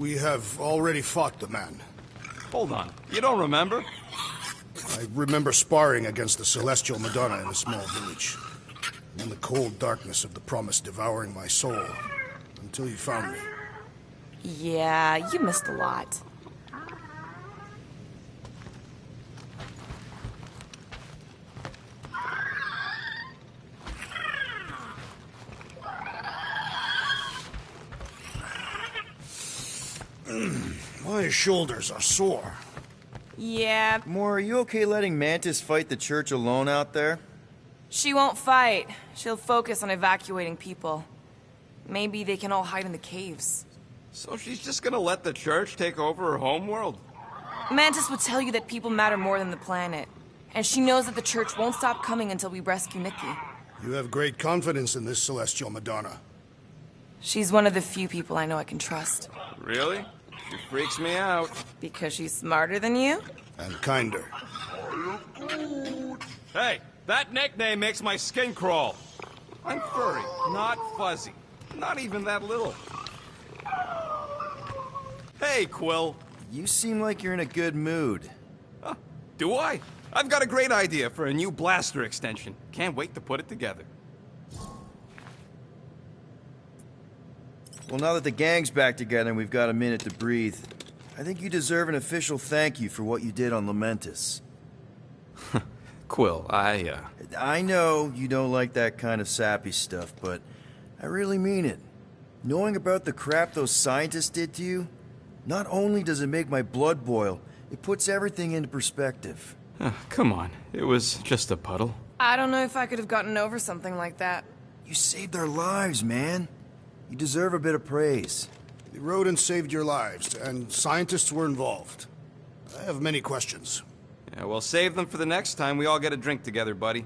We have already fought the man. Hold on. You don't remember? I remember sparring against the Celestial Madonna in a small village. In the cold darkness of the Promise devouring my soul. Until you found me. Yeah, you missed a lot. My shoulders are sore. Yeah, Moore, are you okay letting Mantis fight the church alone out there? she won't fight. She'll focus on evacuating people. Maybe they can all hide in the caves. So she's just gonna let the church take over her homeworld? Mantis would tell you that people matter more than the planet. And she knows that the church won't stop coming until we rescue Nikki. You have great confidence in this Celestial Madonna. She's one of the few people I know I can trust. Really? She freaks me out. Because she's smarter than you? And kinder. Hey, that nickname makes my skin crawl. I'm furry, not fuzzy. Not even that little. Hey, Quill. You seem like you're in a good mood. Huh, do I? I've got a great idea for a new blaster extension. Can't wait to put it together. Well, now that the gang's back together and we've got a minute to breathe, I think you deserve an official thank you for what you did on Lamentis. Quill, I know you don't like that kind of sappy stuff, but I really mean it. Knowing about the crap those scientists did to you, not only does it make my blood boil, it puts everything into perspective. come on. It was just a puddle. I don't know if I could have gotten over something like that. You saved our lives, man. You deserve a bit of praise. The rodents saved your lives, and scientists were involved. I have many questions. Yeah, well, save them for the next time we all get a drink together, buddy.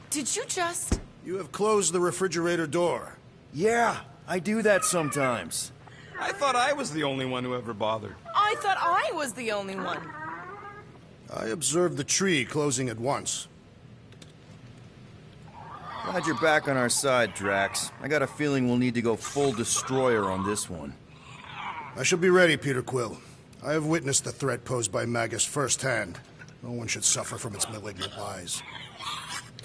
Did you just... You have closed the refrigerator door. Yeah, I do that sometimes. I thought I was the only one who ever bothered. I thought I was the only one. I observed the tree closing at once. Glad you're back on our side, Drax. I got a feeling we'll need to go full destroyer on this one. I shall be ready, Peter Quill. I have witnessed the threat posed by Magus firsthand. No one should suffer from its malignant lies.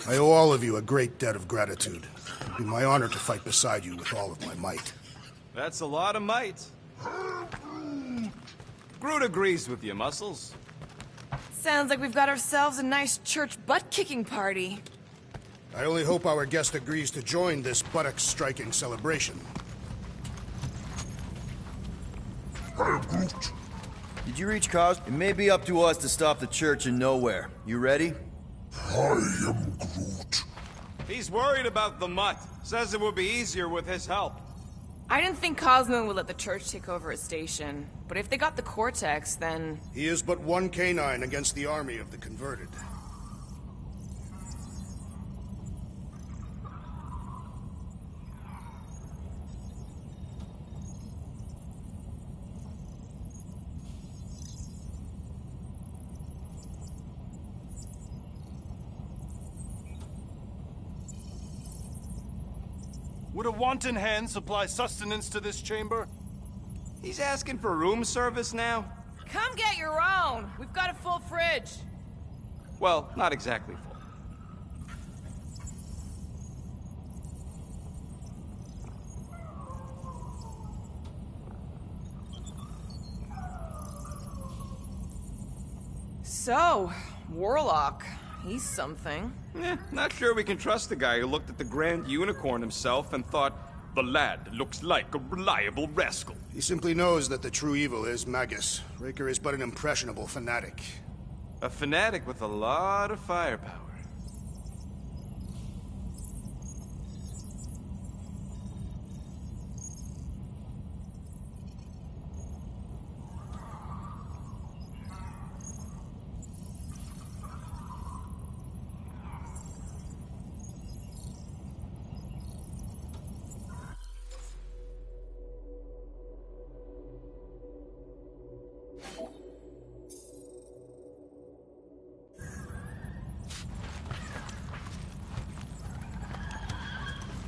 I owe all of you a great debt of gratitude. It would be my honor to fight beside you with all of my might. That's a lot of might. Groot agrees with you, Muscles. Sounds like we've got ourselves a nice church butt-kicking party. I only hope our guest agrees to join this buttock-striking celebration. Did you reach Cos? It may be up to us to stop the church in nowhere. You ready? I am Groot. He's worried about the mutt. Says it would be easier with his help. I didn't think Cosmo would let the church take over his station. But if they got the Cortex, then... He is but one canine against the army of the converted. Would a wanton hand supply sustenance to this chamber? He's asking for room service now? Come get your own! We've got a full fridge! Well, not exactly full. So, Warlock. He's something. Not sure we can trust the guy who looked at the Grand Unicorn himself and thought, the lad looks like a reliable rascal. He simply knows that the true evil is Magus. Raker is but an impressionable fanatic. A fanatic with a lot of firepower.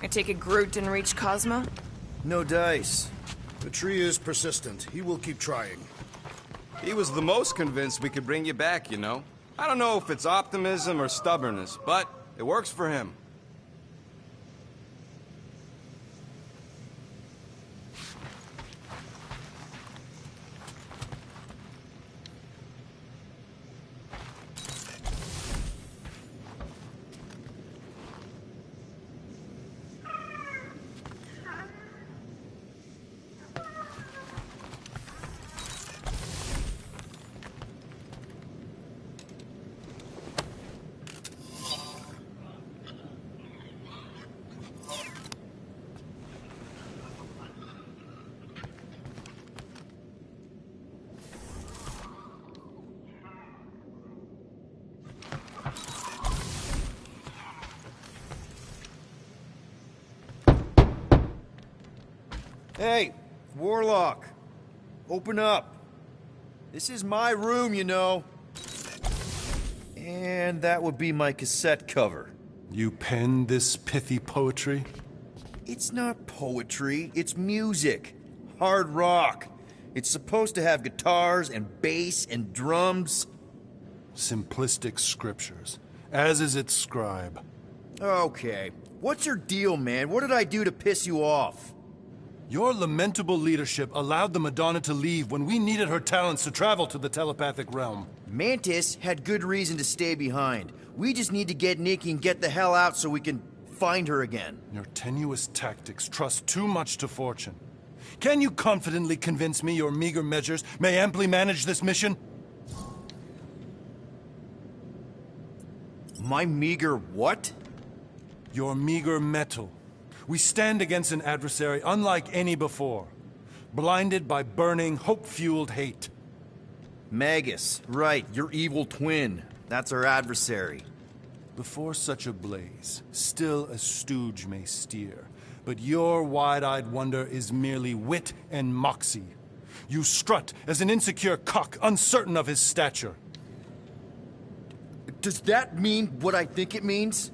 I take it Groot didn't reach Cosmo? No dice. The tree is persistent. He will keep trying. He was the most convinced we could bring you back, you know. I don't know if it's optimism or stubbornness, but it works for him. Hey, Warlock. Open up. This is my room, you know. And that would be my cassette cover. You penned this pithy poetry? It's not poetry, it's music. Hard rock. It's supposed to have guitars and bass and drums. Simplistic scriptures, as is its scribe. Okay. What's your deal, man? What did I do to piss you off? Your lamentable leadership allowed the Madonna to leave when we needed her talents to travel to the telepathic realm. Mantis had good reason to stay behind. We just need to get Nikki and get the hell out so we can find her again. Your tenuous tactics trust too much to fortune. Can you confidently convince me your meager measures may amply manage this mission? My meager what? Your meager metal. We stand against an adversary unlike any before, blinded by burning, hope-fueled hate. Magus, right, your evil twin. That's our adversary. Before such a blaze, still a stooge may steer, but your wide-eyed wonder is merely wit and moxie. You strut as an insecure cock, uncertain of his stature. Does that mean what I think it means?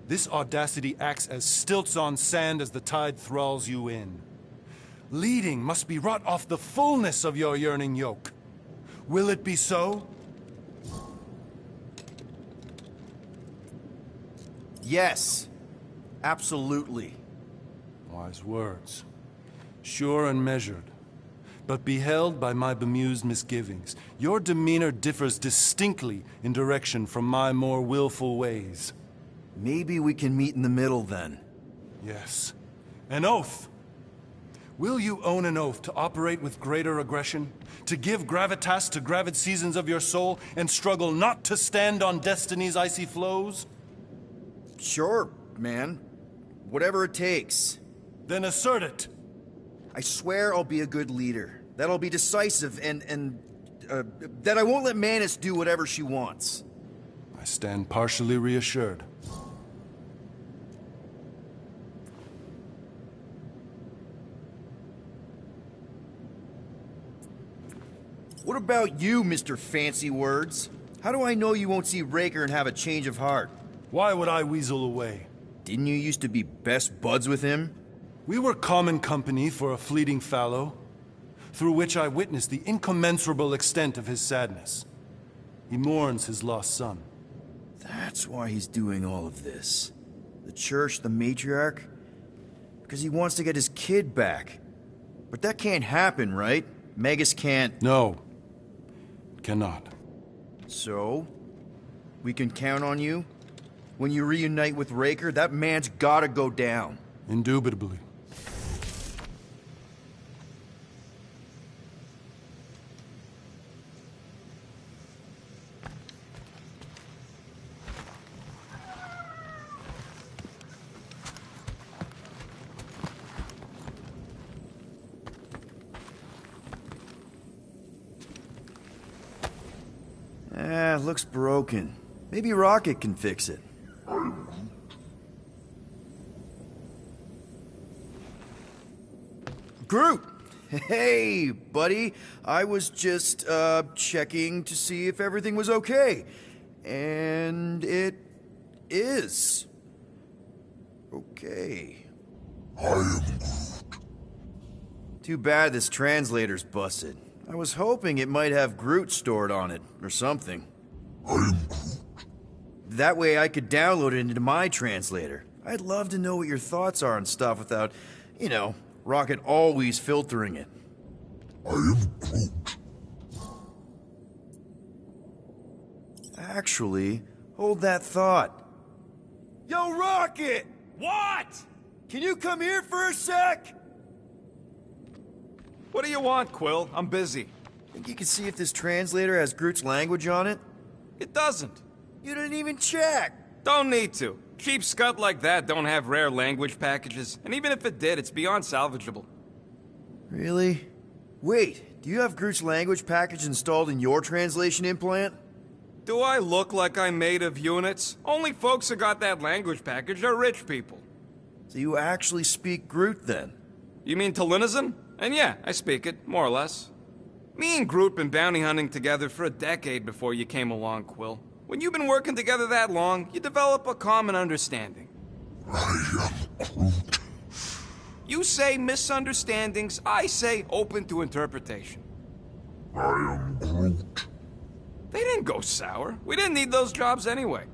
This audacity acts as stilts on sand as the tide thralls you in. Leading must be wrought off the fullness of your yearning yoke. Will it be so? Yes, absolutely. Wise words. Sure and measured. But beheld by my bemused misgivings, your demeanor differs distinctly in direction from my more willful ways. Maybe we can meet in the middle then. Yes. An oath. Will you own an oath to operate with greater aggression? To give gravitas to gravid seasons of your soul and struggle not to stand on destiny's icy flows? Sure, man. Whatever it takes. Then assert it. I swear I'll be a good leader. That I'll be decisive and that I won't let Mantis do whatever she wants. I stand partially reassured. What about you, Mr. Fancy Words? How do I know you won't see Raker and have a change of heart? Why would I weasel away? Didn't you used to be best buds with him? We were common company for a fleeting fallow, through which I witnessed the incommensurable extent of his sadness. He mourns his lost son. That's why he's doing all of this. The church, the matriarch? Because he wants to get his kid back. But that can't happen, right? Magus can't... No. Cannot. So? We can count on you? When you reunite with Raker, that man's gotta go down. Indubitably. Looks broken. Maybe Rocket can fix it. Groot! Hey, buddy. I was just, checking to see if everything was okay. And it is. Okay. I am Too bad this translator's busted. I was hoping it might have Groot stored on it, or something. That way I could download it into my translator. I'd love to know what your thoughts are on stuff without, Rocket always filtering it. Groot. Actually, hold that thought. Yo, Rocket! What? Can you come here for a sec? What do you want, Quill? I'm busy. Think you can see if this translator has Groot's language on it? It doesn't. You didn't even check! Don't need to. Cheap scut like that don't have rare language packages, and even if it did, it's beyond salvageable. Really? Wait, do you have Groot's language package installed in your translation implant? Do I look like I'm made of units? Only folks who got that language package are rich people. So you actually speak Groot then? You mean Talinisan? And yeah, I speak it, more or less. Me and Groot been bounty hunting together for a decade before you came along, Quill. When you've been working together that long, you develop a common understanding. I am Groot. You say misunderstandings, I say open to interpretation. I am Groot. They didn't go sour. We didn't need those jobs anyway.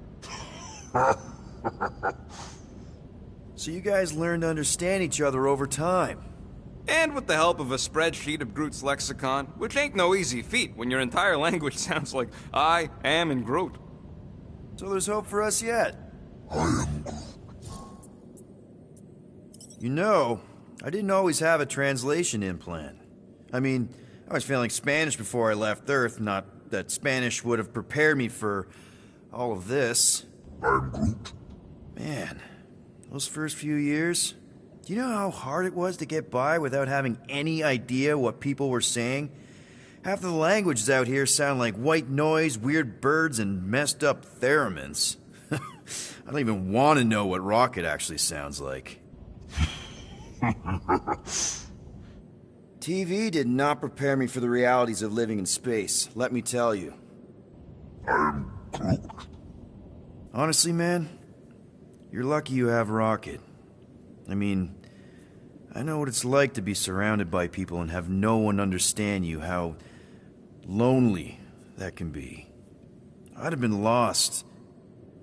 So you guys learned to understand each other over time. And with the help of a spreadsheet of Groot's lexicon, which ain't no easy feat when your entire language sounds like I am in Groot. So there's hope for us yet. I am Groot. You know, I didn't always have a translation implant. I mean, I was failing Spanish before I left Earth, not that Spanish would have prepared me for all of this. I'm Groot. Man, those first few years, do you know how hard it was to get by without having any idea what people were saying? Half of the languages out here sound like white noise, weird birds, and messed up theremins. I don't even want to know what Rocket actually sounds like. TV did not prepare me for the realities of living in space, let me tell you. I'm Groot. Honestly, man, you're lucky you have Rocket. I mean, I know what it's like to be surrounded by people and have no one understand you, how lonely that can be. I'd have been lost.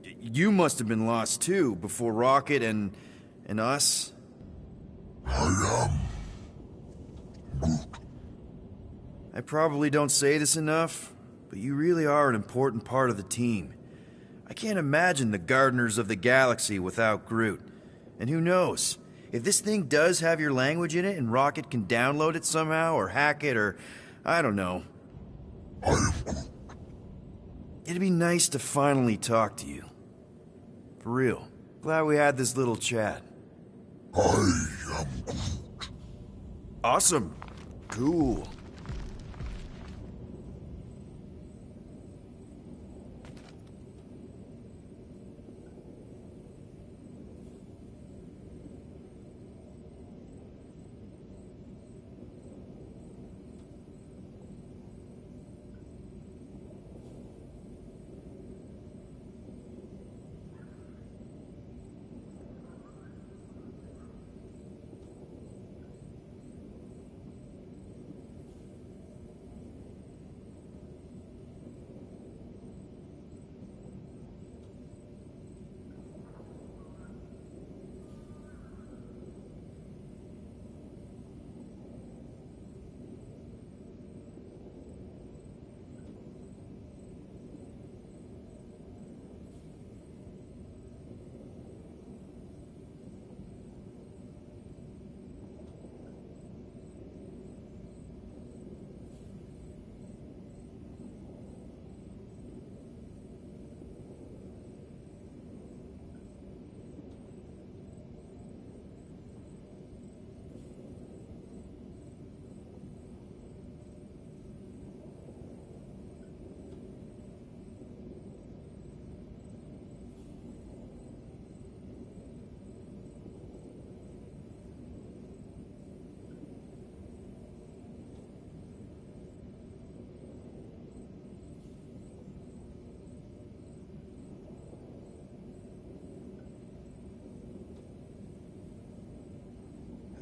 You must have been lost too, before Rocket and us. I am Groot. I probably don't say this enough, but you really are an important part of the team. I can't imagine the Gardeners of the Galaxy without Groot. And who knows? If this thing does have your language in it and Rocket can download it somehow or hack it or I don't know. I am Groot. It'd be nice to finally talk to you. For real. Glad we had this little chat. I am Groot. Awesome. Cool.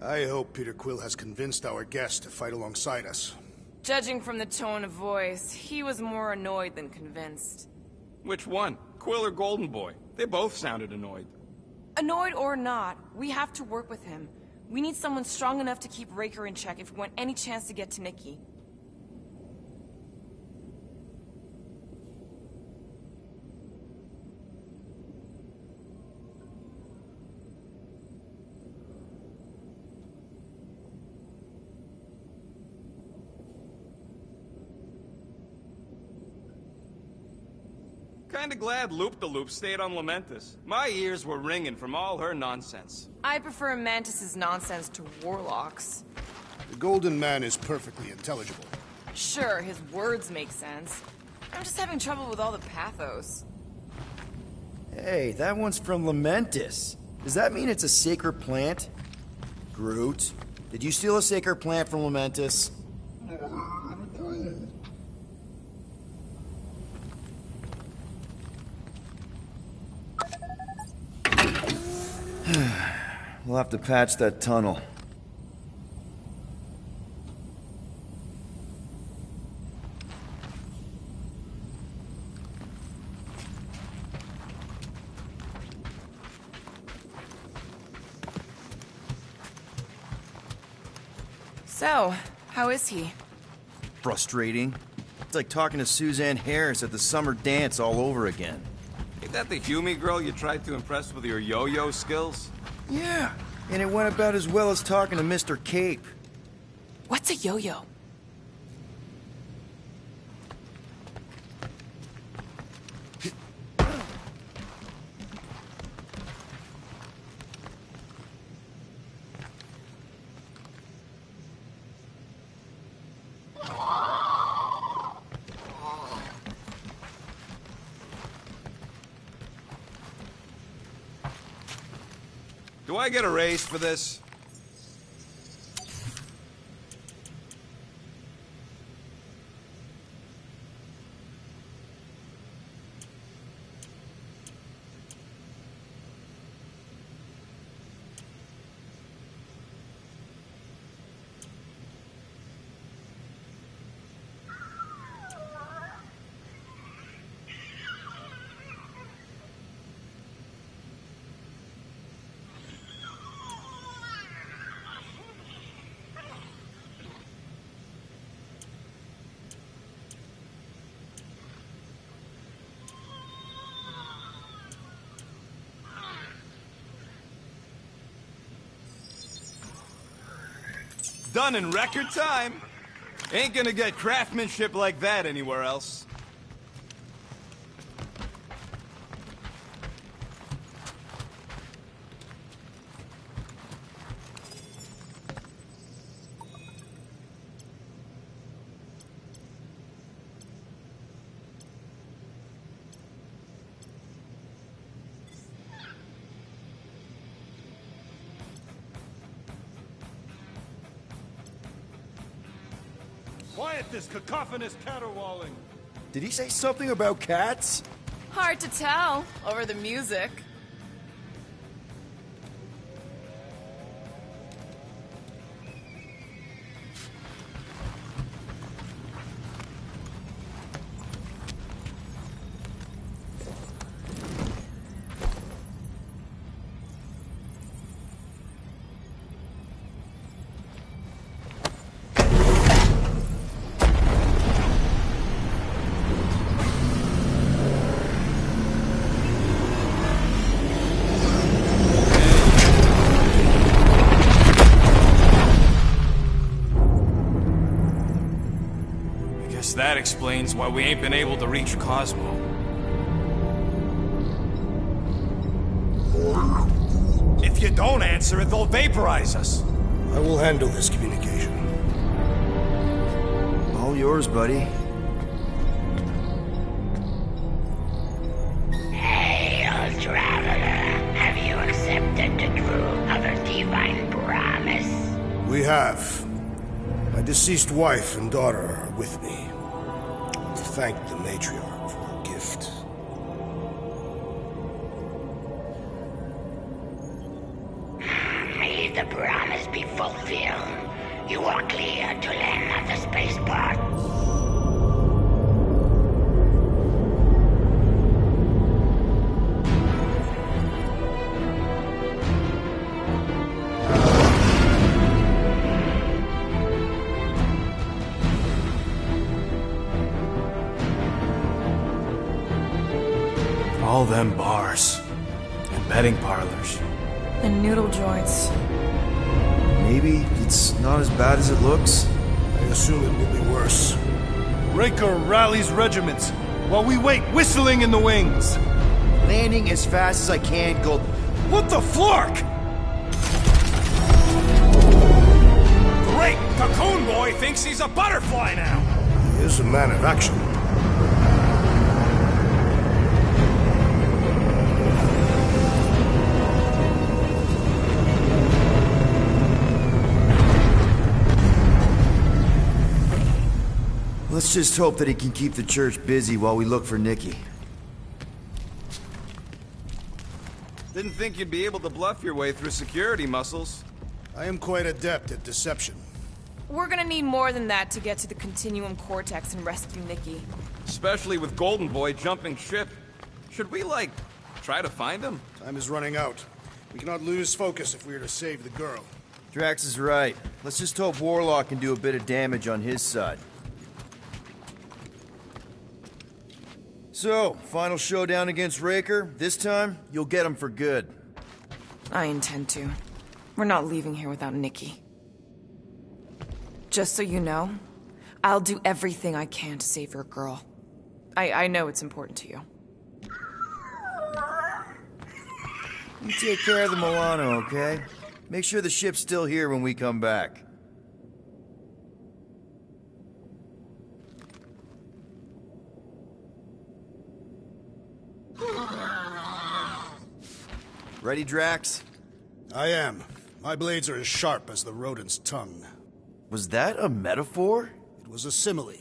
I hope Peter Quill has convinced our guest to fight alongside us. Judging from the tone of voice, he was more annoyed than convinced. Which one? Quill or Golden Boy? They both sounded annoyed. Annoyed or not, we have to work with him. We need someone strong enough to keep Raker in check if we want any chance to get to Nikki. Kinda glad Loop-the-Loop stayed on Lamentus. My ears were ringing from all her nonsense. I prefer Mantis's nonsense to Warlock's. The Golden Man is perfectly intelligible. Sure, his words make sense. I'm just having trouble with all the pathos. Hey, that one's from Lamentus. Does that mean it's a sacred plant? Groot, did you steal a sacred plant from Lamentus? We'll have to patch that tunnel. So, how is he? Frustrating. It's like talking to Suzanne Harris at the summer dance all over again. Ain't that the Hume girl you tried to impress with your yo-yo skills? Yeah, and it went about as well as talking to Mr. Cape. What's a yo-yo? Do I get a raise for this? Done in record time. Ain't gonna get craftsmanship like that anywhere else. Quiet this cacophonous caterwauling. Did he say something about cats? Hard to tell over the music. That explains why we ain't been able to reach Cosmo. If you don't answer it, they'll vaporize us. I will handle this communication. All yours, buddy. Hail, traveler. Have you accepted the truth of a divine promise? We have. My deceased wife and daughter are with me. Thank the matriarch for her gift. may the promise be fulfilled. You are clear to land at the spaceport. All them bars. And betting parlors. And noodle joints. Maybe it's not as bad as it looks. I assume it will be worse. Raker rallies regiments while we wait whistling in the wings. Landing as fast as I can, Gold. What the flark? Great! Cocoon Boy thinks he's a butterfly now! He is a man of action. Let's just hope that he can keep the church busy while we look for Nikki. Didn't think you'd be able to bluff your way through security muscles. I am quite adept at deception. We're gonna need more than that to get to the Continuum Cortex and rescue Nikki. Especially with Golden Boy jumping ship. Should we, try to find him? Time is running out. We cannot lose focus if we are to save the girl. Drax is right. Let's just hope Warlock can do a bit of damage on his side. So, final showdown against Raker. This time, you'll get him for good. I intend to. We're not leaving here without Nikki. Just so you know, I'll do everything I can to save your girl. I know it's important to you. You take care of the Milano, okay? Make sure the ship's still here when we come back. Ready, Drax? I am. My blades are as sharp as the rodent's tongue. Was that a metaphor? It was a simile.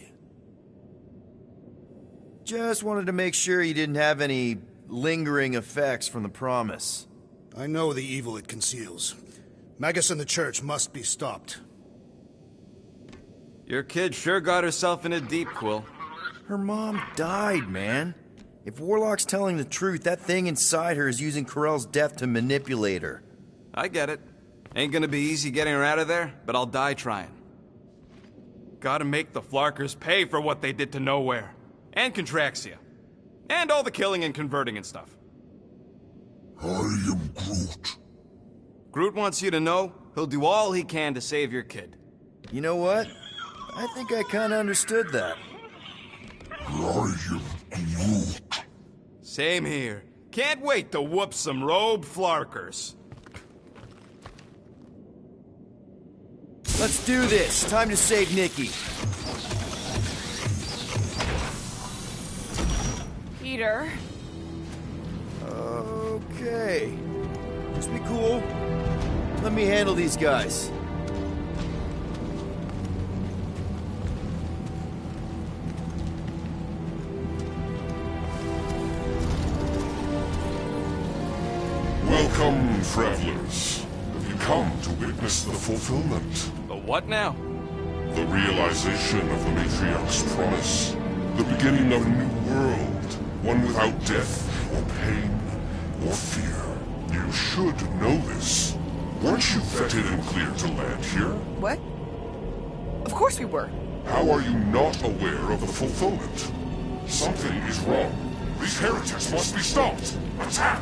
Just wanted to make sure you didn't have any lingering effects from the promise. I know the evil it conceals. Magus and the church must be stopped. Your kid sure got herself in it deep, Quill. Her mom died, man. If Warlock's telling the truth, that thing inside her is using Corell's death to manipulate her. I get it. Ain't gonna be easy getting her out of there, but I'll die trying. Gotta make the Flarkers pay for what they did to Nowhere. And Contraxia. And all the killing and converting and stuff. I am Groot. Groot wants you to know he'll do all he can to save your kid. You know what? I think I kinda understood that. I am Groot. Same here. Can't wait to whoop some robe Flarkers. Let's do this. Time to save Nikki. Peter. Okay. Just be cool. Let me handle these guys. Welcome, travelers. You come to witness the fulfillment, The what now? the realization of the Matriarch's promise, the beginning of a new world, one without death, or pain, or fear. You should know this. Weren't you vetted and cleared to land here? What? Of course we were. How are you not aware of the fulfillment? Something is wrong. These heretics must be stopped. Attack!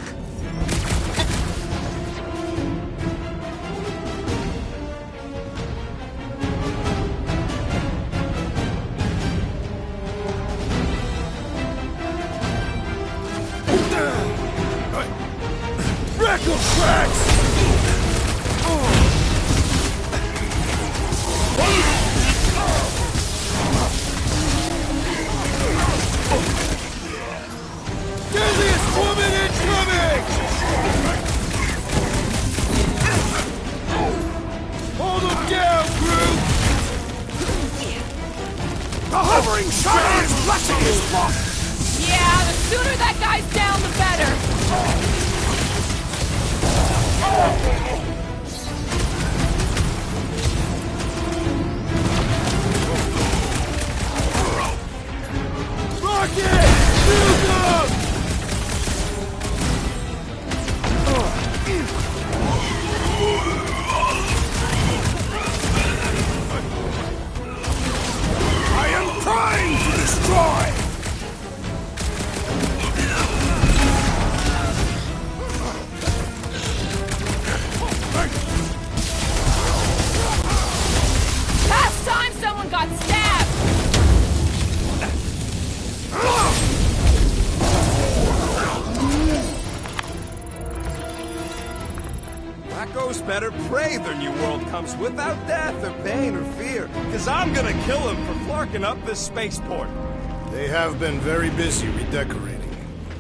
Yeah, the sooner that guy's down, the better. That ghost better pray their new world comes without death or pain or fear, because I'm gonna kill him for flarking up this spaceport. They have been very busy redecorating.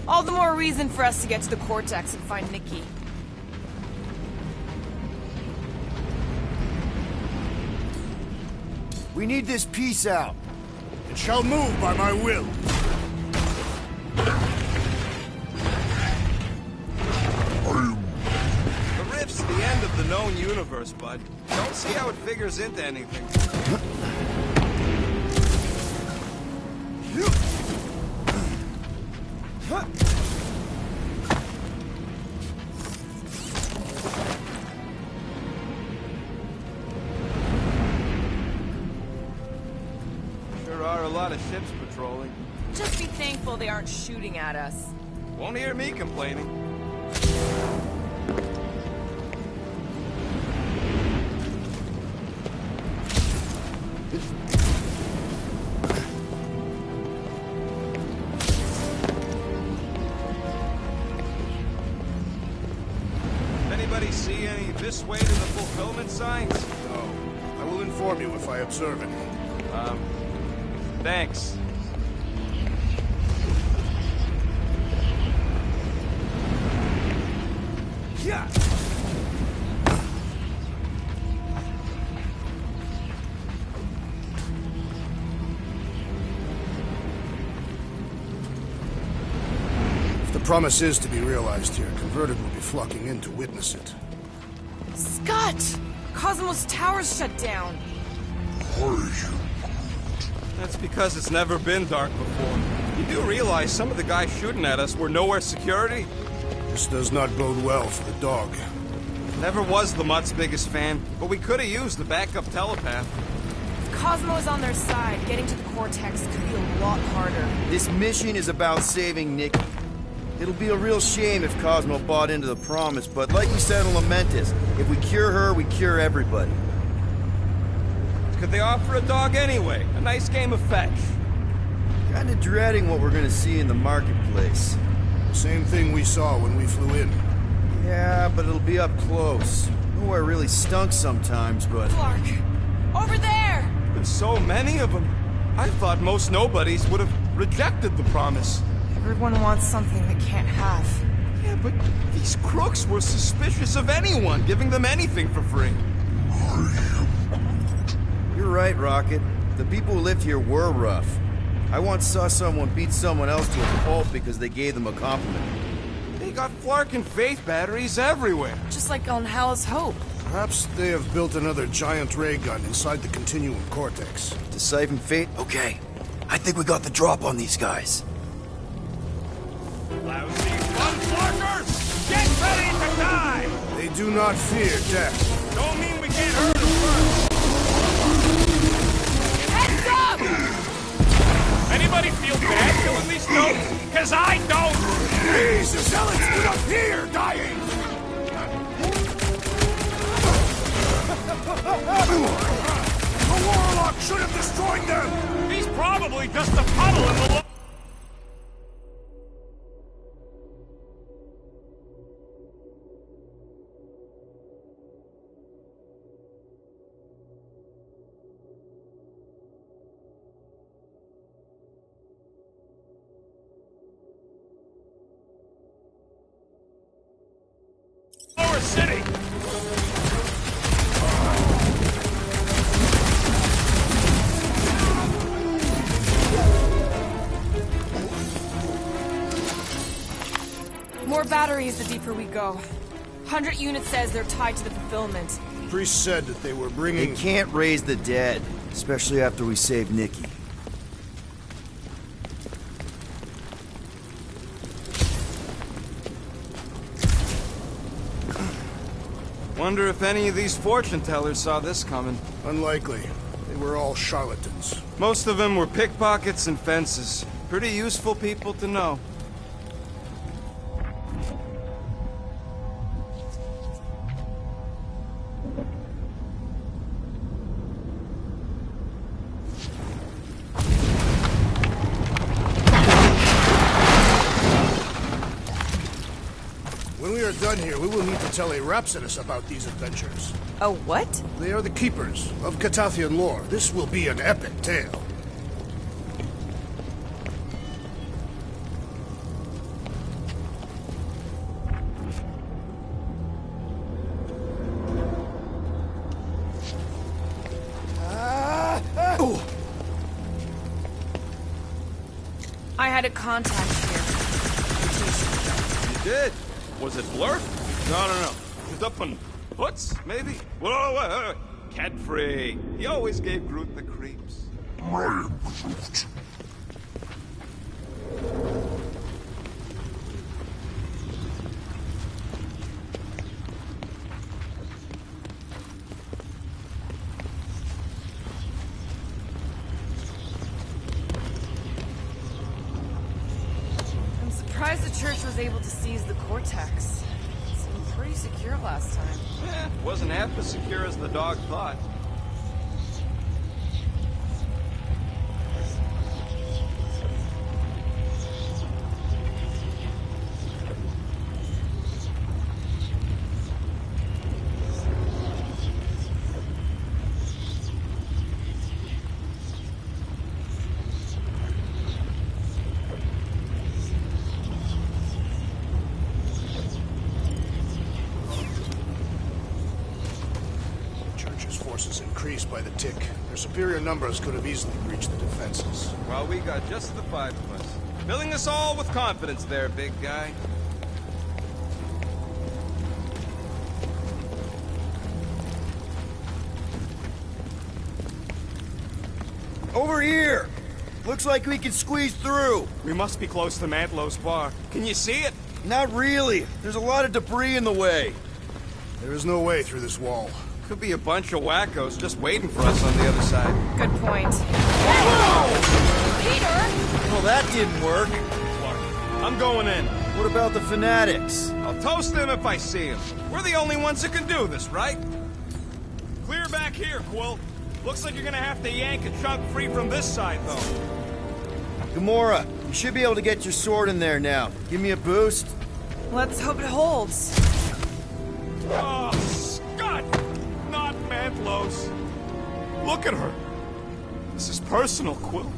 All the more reason for us to get to the Cortex and find Nikki. We need this piece out. It shall move by my will. The rift's the end of the known universe, bud. Don't see how it figures into anything. Sure are a lot of ships patrolling. Just be thankful they aren't shooting at us. Won't hear me complaining. Anybody see any this way to the fulfillment signs? No. I will inform you if I observe it. Thanks. Yeah. If the promise is to be realized here, Converted will be flocking in to witness it. Scott! Cosmos Tower's shut down. That's because it's never been dark before. You do realize some of the guys shooting at us were nowhere security? This does not bode well for the dog. Never was the Mutt's biggest fan, but we could have used the backup telepath. If Cosmo's on their side, getting to the Cortex could be a lot harder. This mission is about saving Nikki. It'll be a real shame if Cosmo bought into the promise, but like we said in Lamentus, if we cure her, we cure everybody. Could they offer a dog anyway? A nice game of fetch. Kinda dreading what we're gonna see in the marketplace. The same thing we saw when we flew in. Yeah, but it'll be up close. Nowhere really stunk sometimes, but... Clark! Over there! There's so many of them. I thought most nobodies would have rejected the promise. Everyone wants something they can't have. Yeah, but these crooks were suspicious of anyone giving them anything for free. You're right, Rocket. The people who lived here were rough. I once saw someone beat someone else to a pulp because they gave them a compliment. They got Flark and Faith batteries everywhere. Just like on Hala's Hope. Perhaps they have built another giant ray gun inside the Continuum Cortex. To siphon fate? Okay. I think we got the drop on these guys. Lousy Flarkers! Get ready to die! They do not fear death. Don't mean we can't hurt them first. Heads up! Anybody feel bad killing these notes? Cause I don't! These zealots do not fear dying! The Warlock should have destroyed them! He's probably just a puddle in the lower city! More batteries the deeper we go. 100 units says they're tied to the fulfillment. Priest said that they were They bringing... can't raise the dead, especially after we save Nikki. Wonder if any of these fortune tellers saw this coming. Unlikely. They were all charlatans. Most of them were pickpockets and fences. Pretty useful people to know. When we are are done here, we will need to tell a Rhapsodus about these adventures. Oh, what? They are the keepers of Catathian lore. This will be an epic tale. I had a contact here. You did? Was it Blur? No. Duppen. Putz, maybe? Whoa. Cat free. He always gave Groot the creeps. I'm surprised the church was able to seize the Cortex. It seemed pretty secure last time. Wasn't half as secure as the dog thought. Forces increased by the tick. Their superior numbers could have easily breached the defenses. Well, we got just the 5 of us. Filling us all with confidence there, big guy. Over here! Looks like we can squeeze through. We must be close to Mantlo's bar. Can you see it? Not really. There's a lot of debris in the way. There is no way through this wall. Could be a bunch of wackos just waiting for us on the other side. Good point. Peter! Well, that didn't work. Clark, I'm going in. What about the fanatics? I'll toast them if I see them. We're the only ones that can do this, right? Clear back here, Quill. Looks like you're gonna have to yank a chunk free from this side, though. Gamora, you should be able to get your sword in there now. Give me a boost. Let's hope it holds. Oh, Scott! Not Mantlo's. Look at her. This is personal, Quill.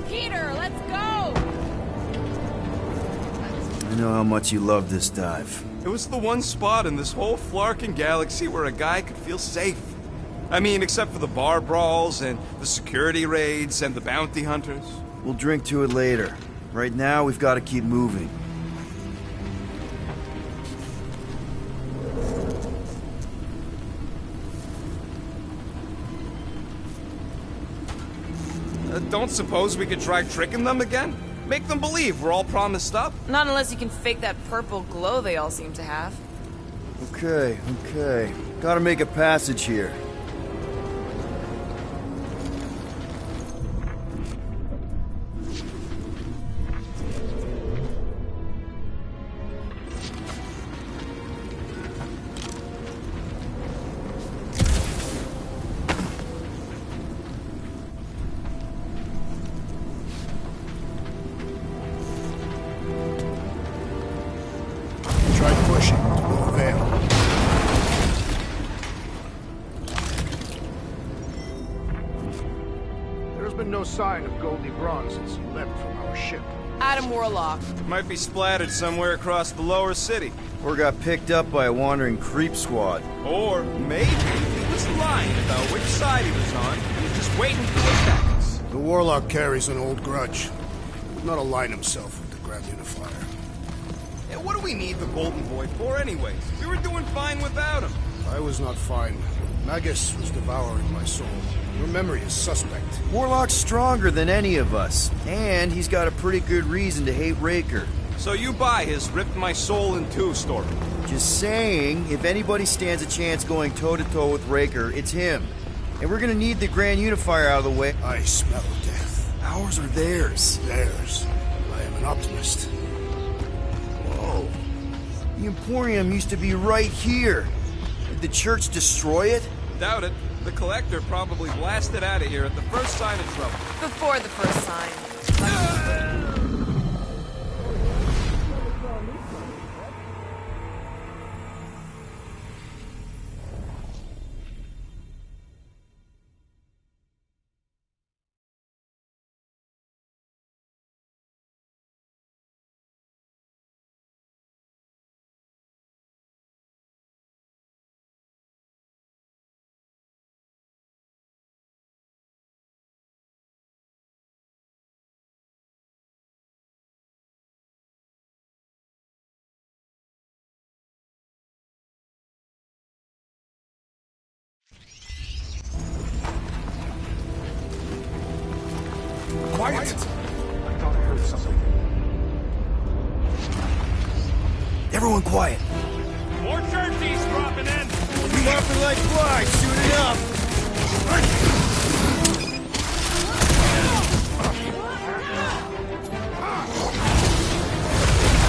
Peter, let's go! I know how much you love this dive. It was the one spot in this whole Flarkin galaxy where a guy could feel safe. I mean, except for the bar brawls and the security raids and the bounty hunters. We'll drink to it later. Right now, we've got to keep moving. Don't suppose we could try tricking them again? Make them believe we're all promised up? Not unless you can fake that purple glow they all seem to have. Okay. Gotta make a passage here. Tried pushing, to no avail. There's been no sign of Goldie Braun since he left from our ship. Adam Warlock. Might be splattered somewhere across the lower city. Or got picked up by a wandering creep squad. Or maybe he was lying about which side he was on and was just waiting to attack us. The Warlock carries an old grudge. Would not align himself with the Grand Unifier. And what do we need the Golden Boy for anyways? We were doing fine without him. I was not fine. Magus was devouring my soul. Your memory is suspect. Warlock's stronger than any of us. And he's got a pretty good reason to hate Raker. So you buy his ripped my soul in two story. Just saying, if anybody stands a chance going toe-to-toe with Raker, it's him. And we're gonna need the Grand Unifier out of the way. I smell death. Ours or theirs? Theirs. I am an optimist. Whoa. The Emporium used to be right here. Did the church destroy it? Doubt it. The Collector probably blasted out of here at the first sign of trouble. Before the first sign. Everyone quiet. More churchies dropping in! Dropping like flies soon enough.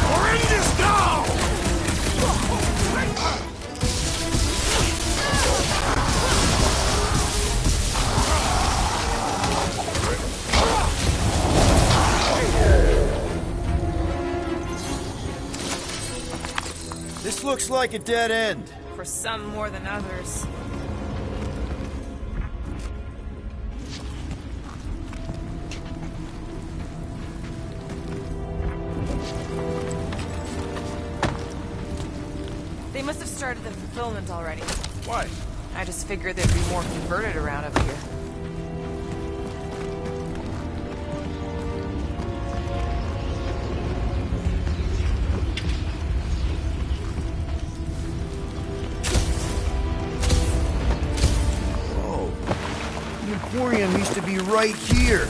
Horrendous now! This looks like a dead end. For some more than others. They must have started the fulfillment already. Why? I just figured there'd be more converted around up here. Oh, the Emporium used to be right here.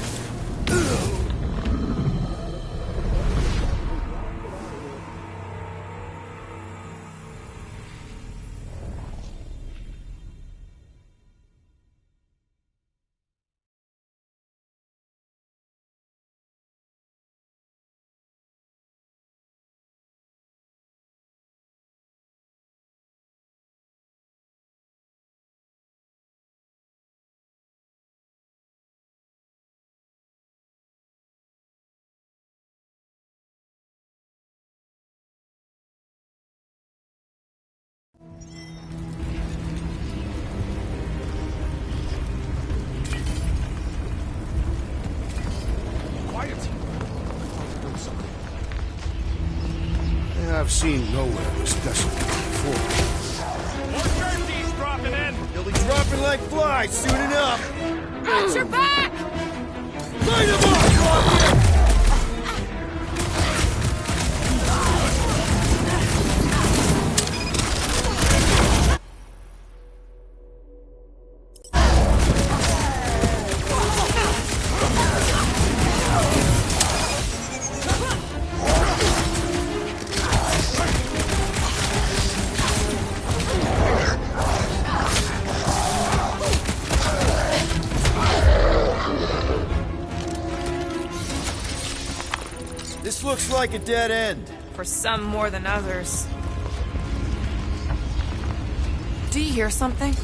I've seen nowhere this desolate before. More churchies dropping in! They'll be dropping like flies soon enough. Got your back! Light them up! This looks like a dead end. For some more than others. Do you hear something?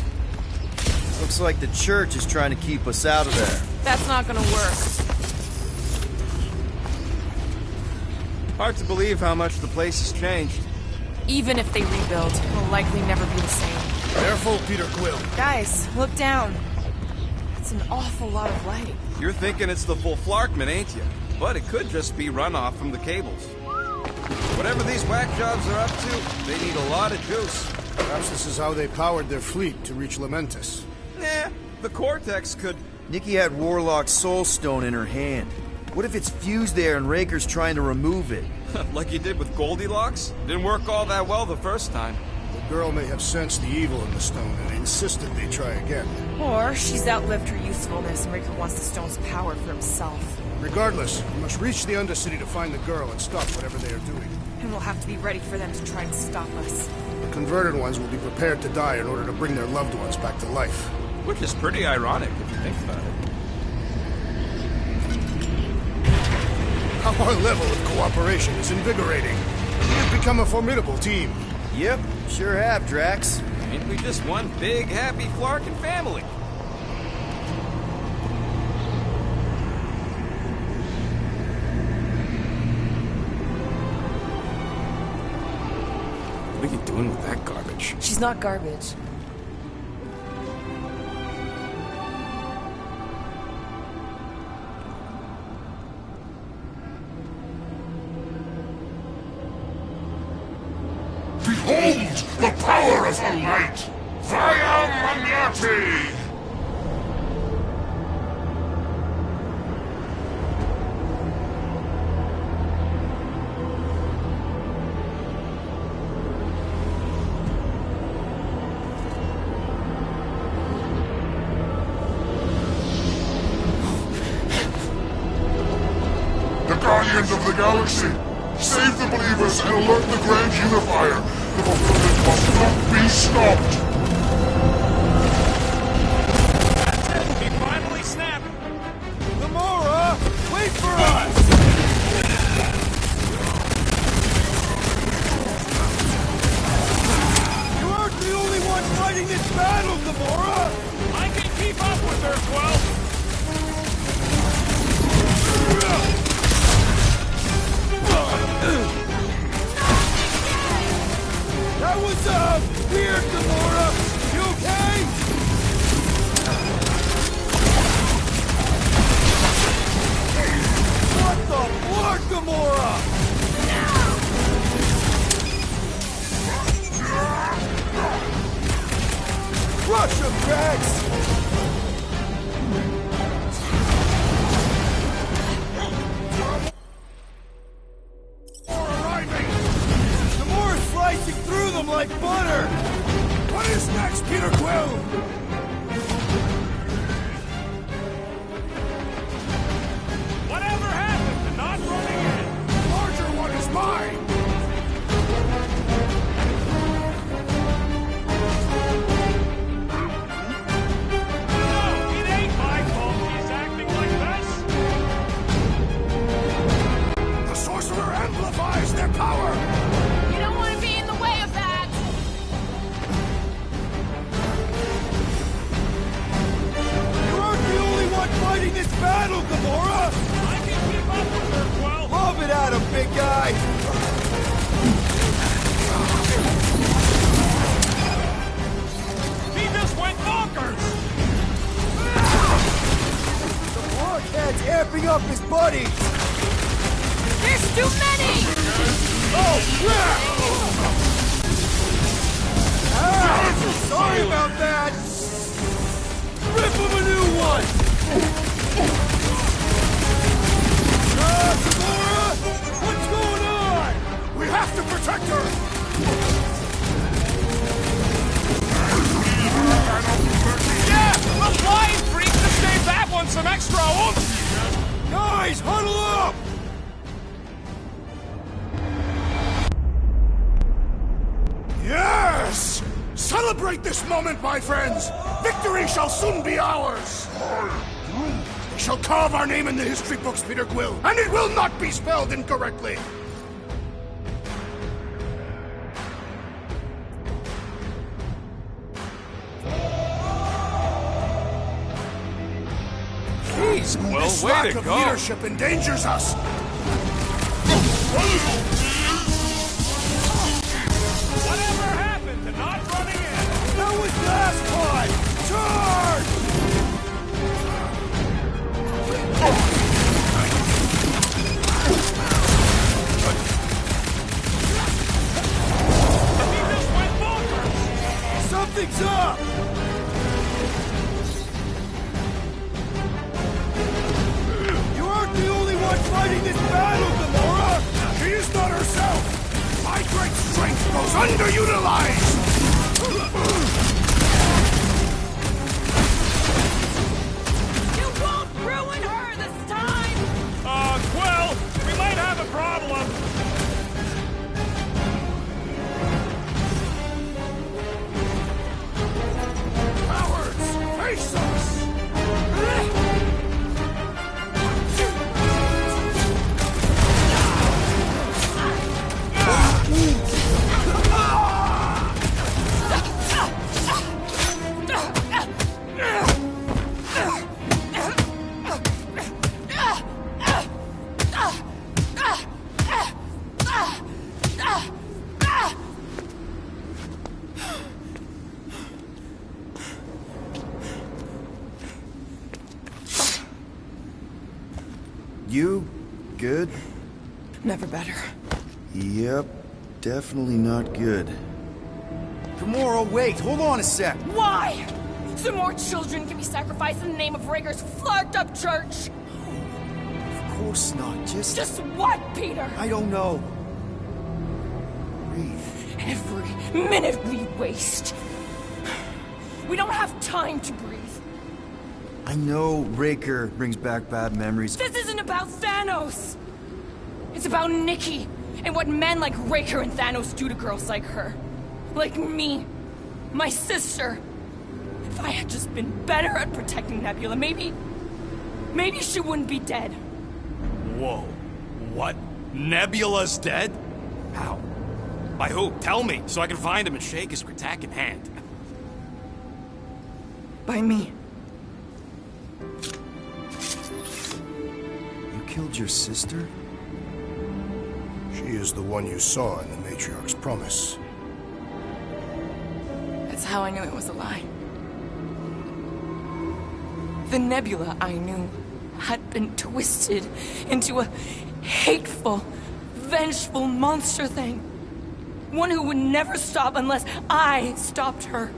Looks like the church is trying to keep us out of there. That's not gonna work. Hard to believe how much the place has changed. Even if they rebuild, it'll likely never be the same. Careful, Peter Quill. Guys, look down. That's an awful lot of light. You're thinking it's the full Flarkman, ain't you? But it could just be runoff from the cables. Whatever these whack jobs are up to, they need a lot of juice. Perhaps this is how they powered their fleet to reach Lamentis. Nah, the Cortex could... Nikki had Warlock's Soul Stone in her hand. What if it's fused there and Raker's trying to remove it? like you did with Goldilocks? Didn't work all that well the first time. The girl may have sensed the evil in the stone and insisted they try again. Or she's outlived her usefulness and Raker wants the stone's power for himself. Regardless, we must reach the Undercity to find the girl and stop whatever they are doing. And we'll have to be ready for them to try and stop us. The converted ones will be prepared to die in order to bring their loved ones back to life. Which is pretty ironic if you think about it. Our level of cooperation is invigorating. We have become a formidable team. Yep, sure have, Drax. Ain't we just one big, happy Flarkin family? What are you doing with that garbage? She's not garbage. Behold the power of the light! Vaya Magnati! The Guardians of the Galaxy! Save the believers and alert the Grand Unifier. The fulfillment must not be stopped. He finally snapped. Gamora, wait for us! You aren't the only one fighting this battle, Gamora! I can keep up with her, Quill. That was, weird, Gamora! You okay? What the fuck, Gamora? Crush him, Drax! Gamora's slicing through them like butter! What is next, Peter Quill? Whatever happened to not running in? The larger one is mine! No, it ain't my fault he's acting like this. The sorcerer amplifies their power! You don't want to be in the way of that! You aren't the only one fighting this battle, Gamora! I can keep up with her, Quill. Love it at him, big guy! He just went bonkers. The blockhead's amping up his buddies! There's too many! Oh, crap! Ah, sorry about that! Rip him a new one! Gamora! What's going on? We have to protect her! Yeah, the flying freak just gave that one some extra oomph. Guys, huddle up! Yes! Celebrate this moment, my friends! Victory shall soon be ours! They shall carve our name in the history books, Peter Quill, and it will not be spelled incorrectly! Jeez, Quill, This way lack to of go. leadership endangers us! Whatever happened to not running in? That was last time! Charge! He just went bonkers. Something's up! You aren't the only one fighting this battle, Gamora! She is not herself! My great strength goes underutilized! You won't ruin her this time! Quill, we might have a problem. Cowards, face us! You good? Never better. Yep, definitely not good. Gamora, wait! Hold on a sec! Why? So more children can be sacrificed in the name of Rager's flagged-up church? Of course not, Just what, Peter? I don't know. Breathe. Every minute we waste. We don't have time to breathe. I know Raker brings back bad memories. This isn't about Thanos. It's about Nikki and what men like Raker and Thanos do to girls like her. Like me. My sister. If I had just been better at protecting Nebula, maybe she wouldn't be dead. Whoa. What? Nebula's dead? How? By who? Tell me, so I can find him and shake his Kratak in hand. By me. You killed your sister? She is the one you saw in the Matriarch's promise. That's how I knew it was a lie. The Nebula I knew had been twisted into a hateful, vengeful monster thing. One who would never stop unless I stopped her.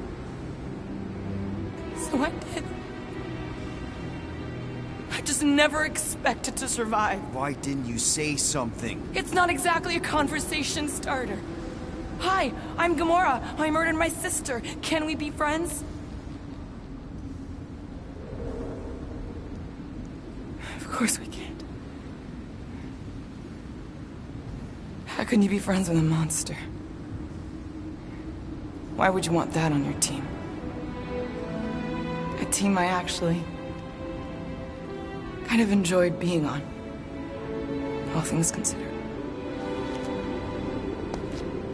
So I did. I just never expected to survive. Why didn't you say something? It's not exactly a conversation starter. Hi, I'm Gamora. I murdered my sister. Can we be friends? Of course we can't. How can you be friends with a monster? Why would you want that on your team? A team I actually kind of enjoyed being on, all things considered.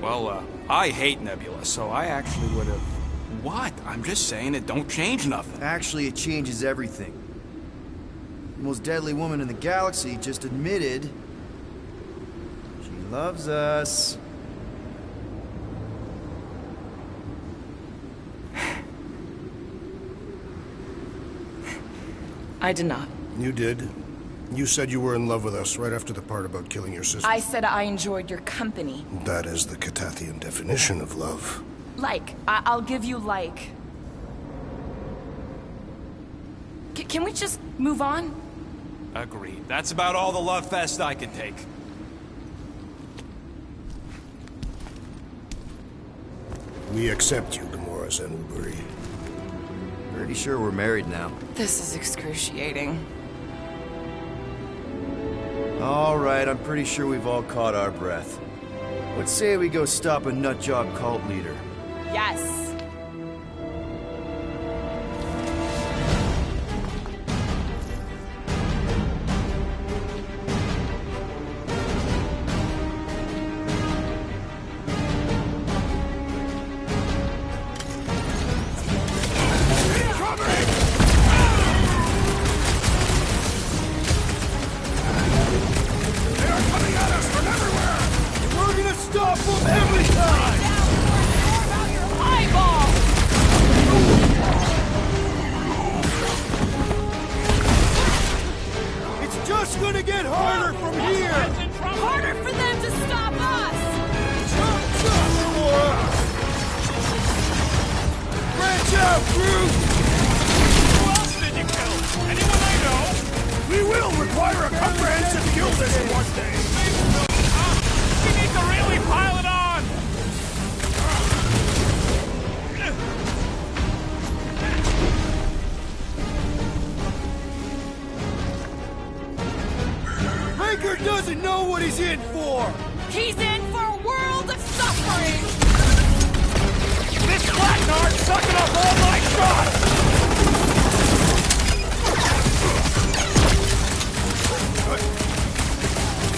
Well, I hate Nebula, so I actually would have... What? I'm just saying it don't change nothing. Actually, it changes everything. The most deadly woman in the galaxy just admitted she loves us. I did not. You did. You said you were in love with us right after the part about killing your sister. I said I enjoyed your company. That is the Catathian definition of love. Like. I'll give you like. Can we just move on? Agreed. That's about all the love fest I can take. We accept you, Gamora Zenuburi. Pretty sure we're married now. This is excruciating. All right, I'm pretty sure we've all caught our breath. Let's say we go stop a nutjob cult leader. Yes. Doesn't know what he's in for! He's in for a world of suffering! This blackguard's sucking up all my shots!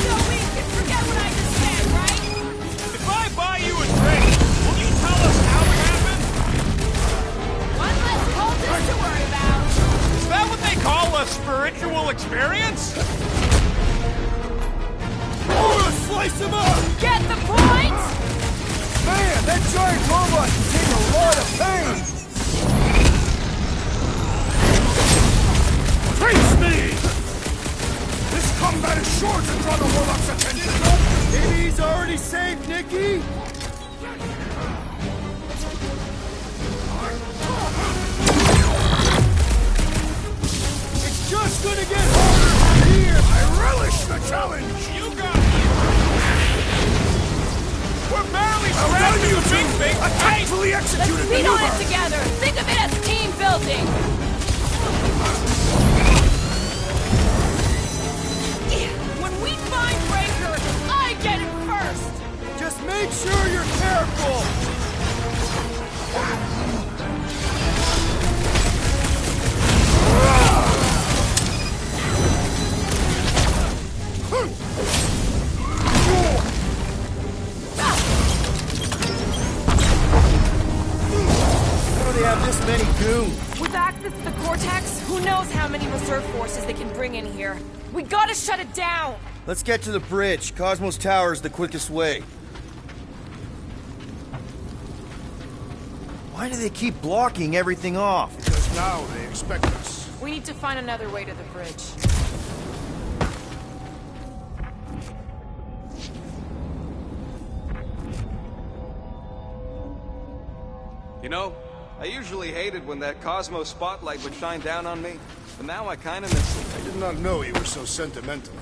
So we can forget what I just said, right? If I buy you a drink, will you tell us how it happened? One less cultist to worry about. Is that what they call a spiritual experience? Slice him up! Get the point? Man, that giant robot can take a lot of pain! Face me! This combat is sure to draw the Warlock's attention! Maybe he's already saved Nikki? It's just gonna get harder from here! I relish the challenge! You got me! We're barely scratching the big thing! A tactfully executed Let's beat on maneuver! it together. Think of it as team building. When we find Raker, I get it first. Just make sure you're careful! How do they have this many goons? With access to the Cortex, who knows how many reserve forces they can bring in here. We gotta shut it down! Let's get to the bridge. Cosmos Tower is the quickest way. Why do they keep blocking everything off? Because now they expect us. We need to find another way to the bridge. You know, I usually hated when that Cosmos spotlight would shine down on me, but now I kinda miss it. I did not know you were so sentimental.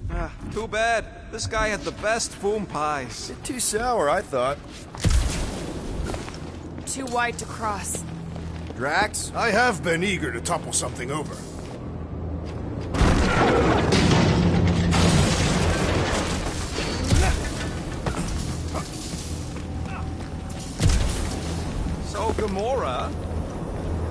Ah, too bad. This guy had the best foom pies. Bit too sour, I thought. Too wide to cross. Drax? I have been eager to topple something over. So, Gamora,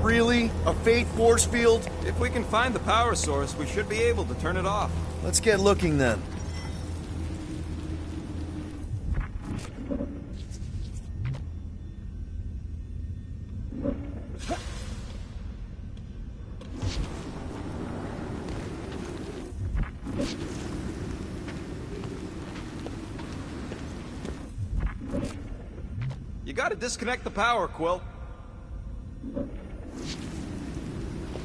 Really? A Fate force field? if we can find the power source, we should be able to turn it off. Let's get looking then. You gotta disconnect the power, Quill.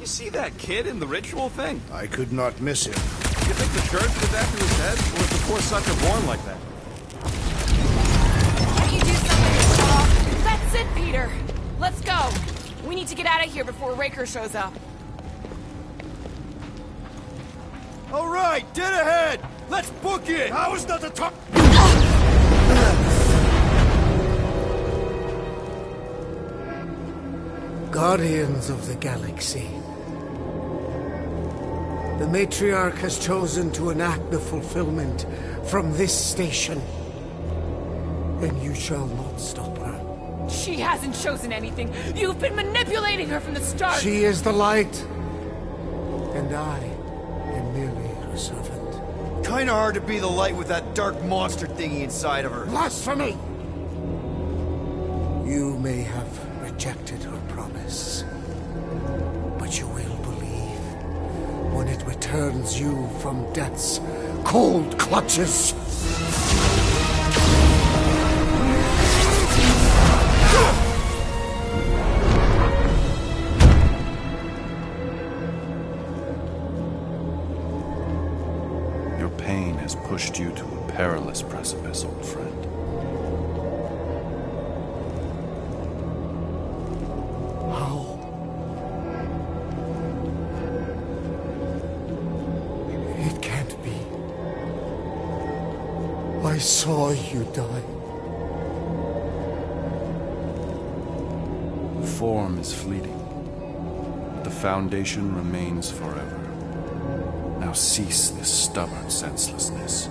You see that kid in the ritual thing? I could not miss him. You think the church did that to his head? Or was the poor sucker born like that? Can't you do something to shut off? That's it, Peter! Let's go! We need to get out of here before Raker shows up. All right, dead ahead! Let's book it! Now is not the time. Guardians of the Galaxy. The Matriarch has chosen to enact the fulfillment from this station. And you shall not stop her. She hasn't chosen anything. You've been manipulating her from the start. She is the light. And I am merely her servant. Kinda hard to be the light with that dark monster thingy inside of her. Blasphemy! You may have rejected her promise, but you will believe when it returns you from death's cold clutches. Your pain has pushed you to a perilous precipice, old friend. How? It can't be. I saw you die. Form is fleeting, but the foundation remains forever. Now cease this stubborn senselessness,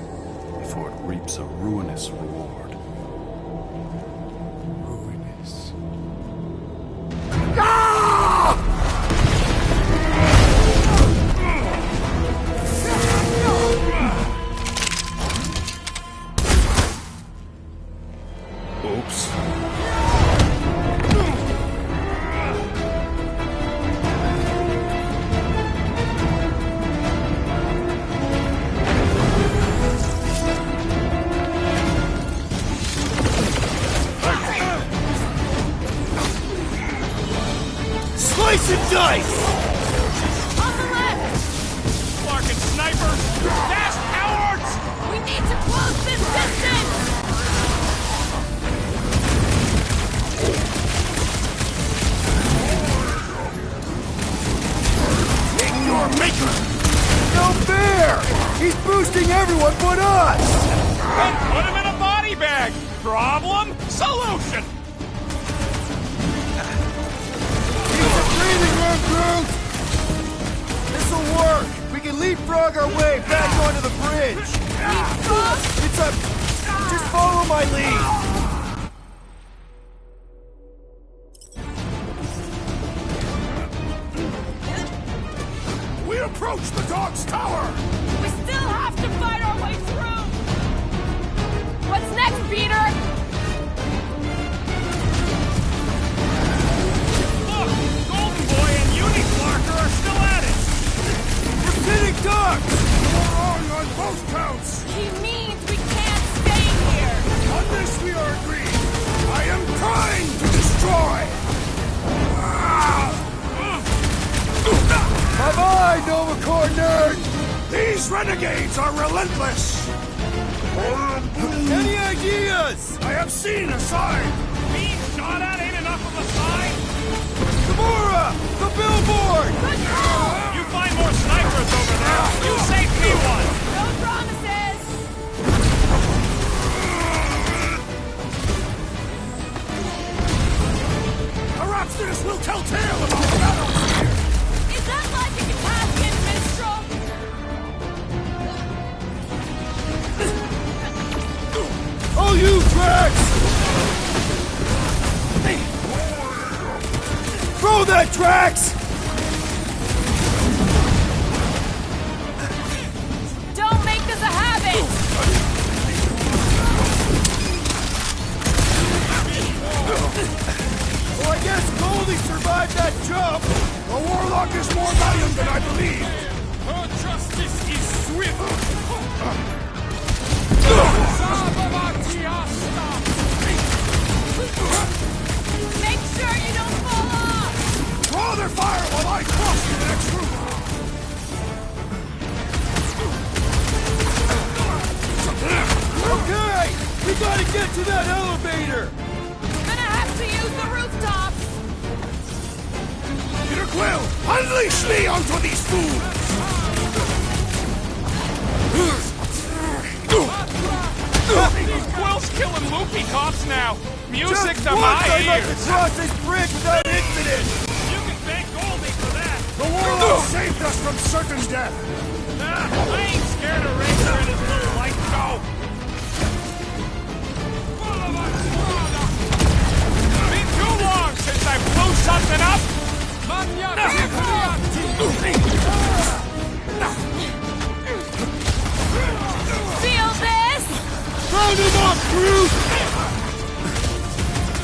before it reaps a ruinous reward. Ruinous. Oops. Slice and dice! On the left! Larkin snipers! Fast cowards! We need to close this distance! Your maker! No fair! He's boosting everyone but us! Then put him in a body bag! Problem? Solution! Keep the breathing room, Groot! This'll work! We can leapfrog our way back onto the bridge! Leapfrog? It's a... just Follow my lead! We approach the dog's tower! We still have to fight our way through! What's next, Peter? Look! Golden Boy and Uniflarker are still at it! We're pitting dogs! You're wrong on both counts! He means we can't stay here! On this we are agreed! I am trying to destroy! Bye-bye, Nova Corps nerd! These renegades are relentless! Any ideas? I have seen a sign! Being shot at ain't enough of a sign! Gamora! The billboard! Good call! You find more snipers over there! You save me one! No promises! Perhaps this will tell tale about the battles here! Is that like a Cassian minstrel? Oh, you Drax! Throw that, Drax! Don't make this a habit! Well, I guess Goldie survived that jump! The Warlock is more valiant than I believed! Her justice is swift! Make sure you don't fall off! Draw their fire while I cross to the next room! Okay! We gotta get to that elevator! Gonna have to use the rooftops! Peter Quill, unleash me onto these fools! These Quill's killing loopy cops now! Music Just to once my I'd like to ears! cross this bridge without incident! You can thank Goldie for that! The Warlock saved us from certain death! I ain't scared of Ranger and his little light show! Been too long since I blew something up! Feel this? Round him up, Groot!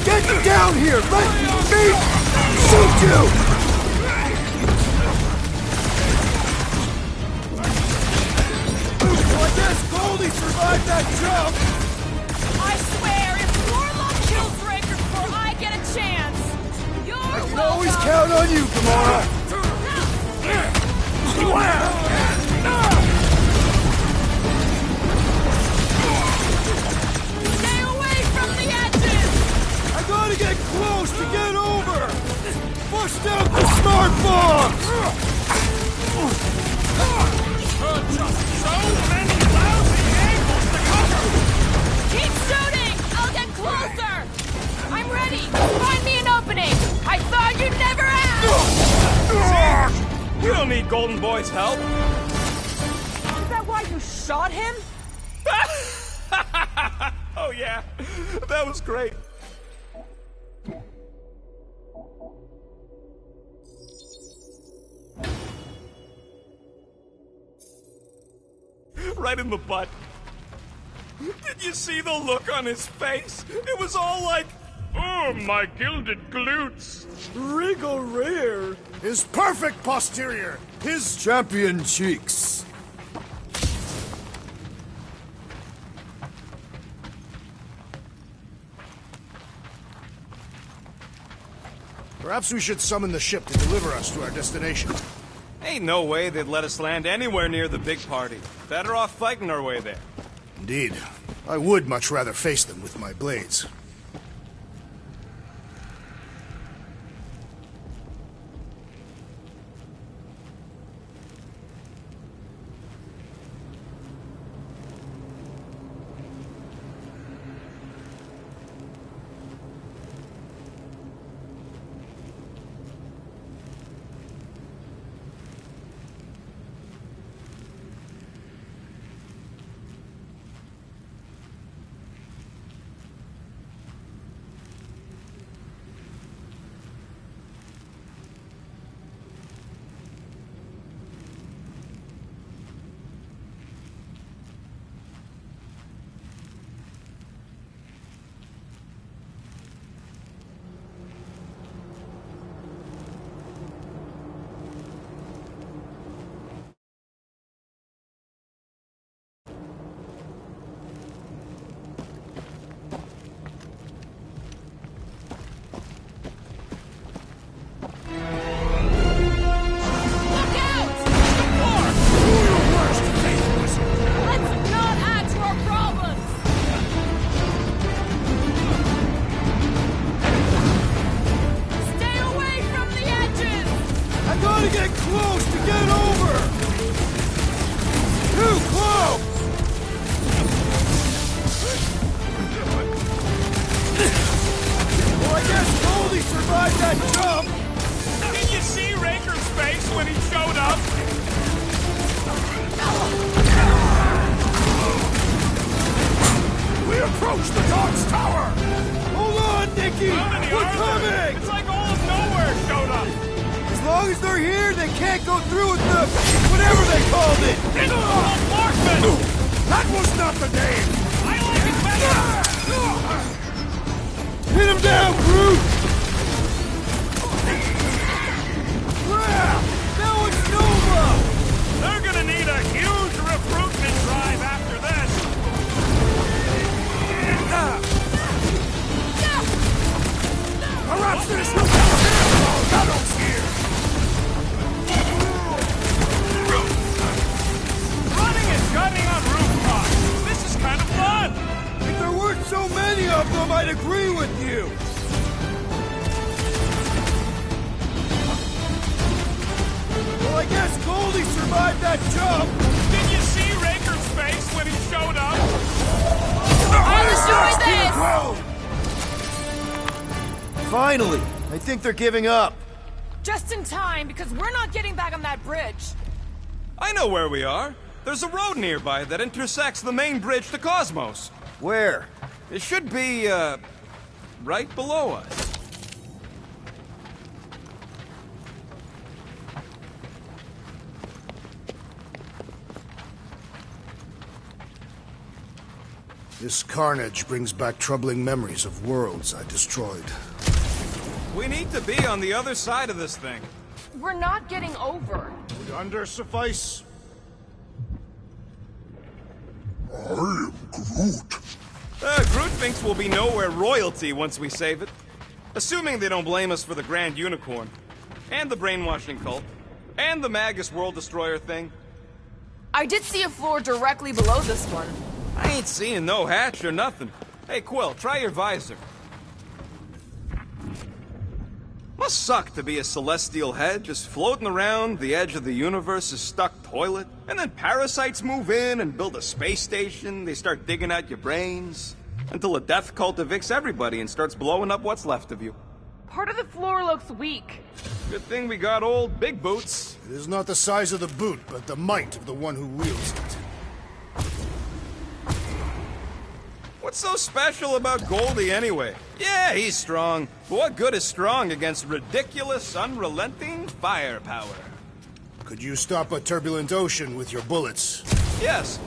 Get down here! Let me shoot you! Well, I guess Goldie survived that jump! I swear, if Warlock kills Raker before I get a chance, you're I can welcome! always count on you, Gamora! Stay away from the edges! I gotta get close to get over! Bust out the smart bomb! Just so many lousy angles to cover! Keep shooting! I'll get closer! I'm ready! Find me an opening! I thought you'd never ask! We don't need Golden Boy's help! Is that why you shot him? Oh yeah, that was great. Right in the butt. Did you see the look on his face? It was all like, oh, my gilded glutes. Wriggle rear! His perfect posterior! His Champion cheeks! Perhaps we should summon the ship to deliver us to our destination. Ain't no way they'd let us land anywhere near the big party. Better off fighting our way there. Indeed. I would much rather face them with my blades. survived that jump! Did you see Raker's face when he showed up? We approach the Dog's Tower! Hold on, Nikki! We're coming! It's like all of nowhere showed up! As long as they're here, they can't go through with the... whatever they called it! That was not the name! I like it better! Hit him down, Groot! Crap! Now it's Nova! They're gonna need a huge recruitment drive after this! Perhaps there's no battles here! Running and gunning on rooftops! This is kind of fun! If there weren't so many of them, I'd agree with you! Well, I guess Goldie survived that jump! Did you see Raker's face when he showed up? I was doing this! Finally! I think they're giving up. Just in time, because we're not getting back on that bridge. I know where we are. There's a road nearby that intersects the main bridge to Cosmos. Where? It should be, right below us. This carnage brings back troubling memories of worlds I destroyed. We need to be on the other side of this thing. We're not getting over. Yonder suffice. I am Groot. Groot thinks we'll be nowhere royalty once we save it. Assuming they don't blame us for the Grand Unicorn. And the brainwashing cult. And the Magus World Destroyer thing. I did see a floor directly below this one. I ain't seeing no hatch or nothing. Hey, Quill, try your visor. Must suck to be a celestial head, just floating around the edge of the universe's stuck toilet. And then parasites move in and build a space station. They start digging out your brains. Until a death cult evicts everybody and starts blowing up what's left of you. Part of the floor looks weak. Good thing we got old Big Boots. It is not the size of the boot, but the might of the one who wields it. What's so special about Goldie anyway? Yeah, he's strong. But what good is strong against ridiculous, unrelenting firepower? Could you stop a turbulent ocean with your bullets? Yes.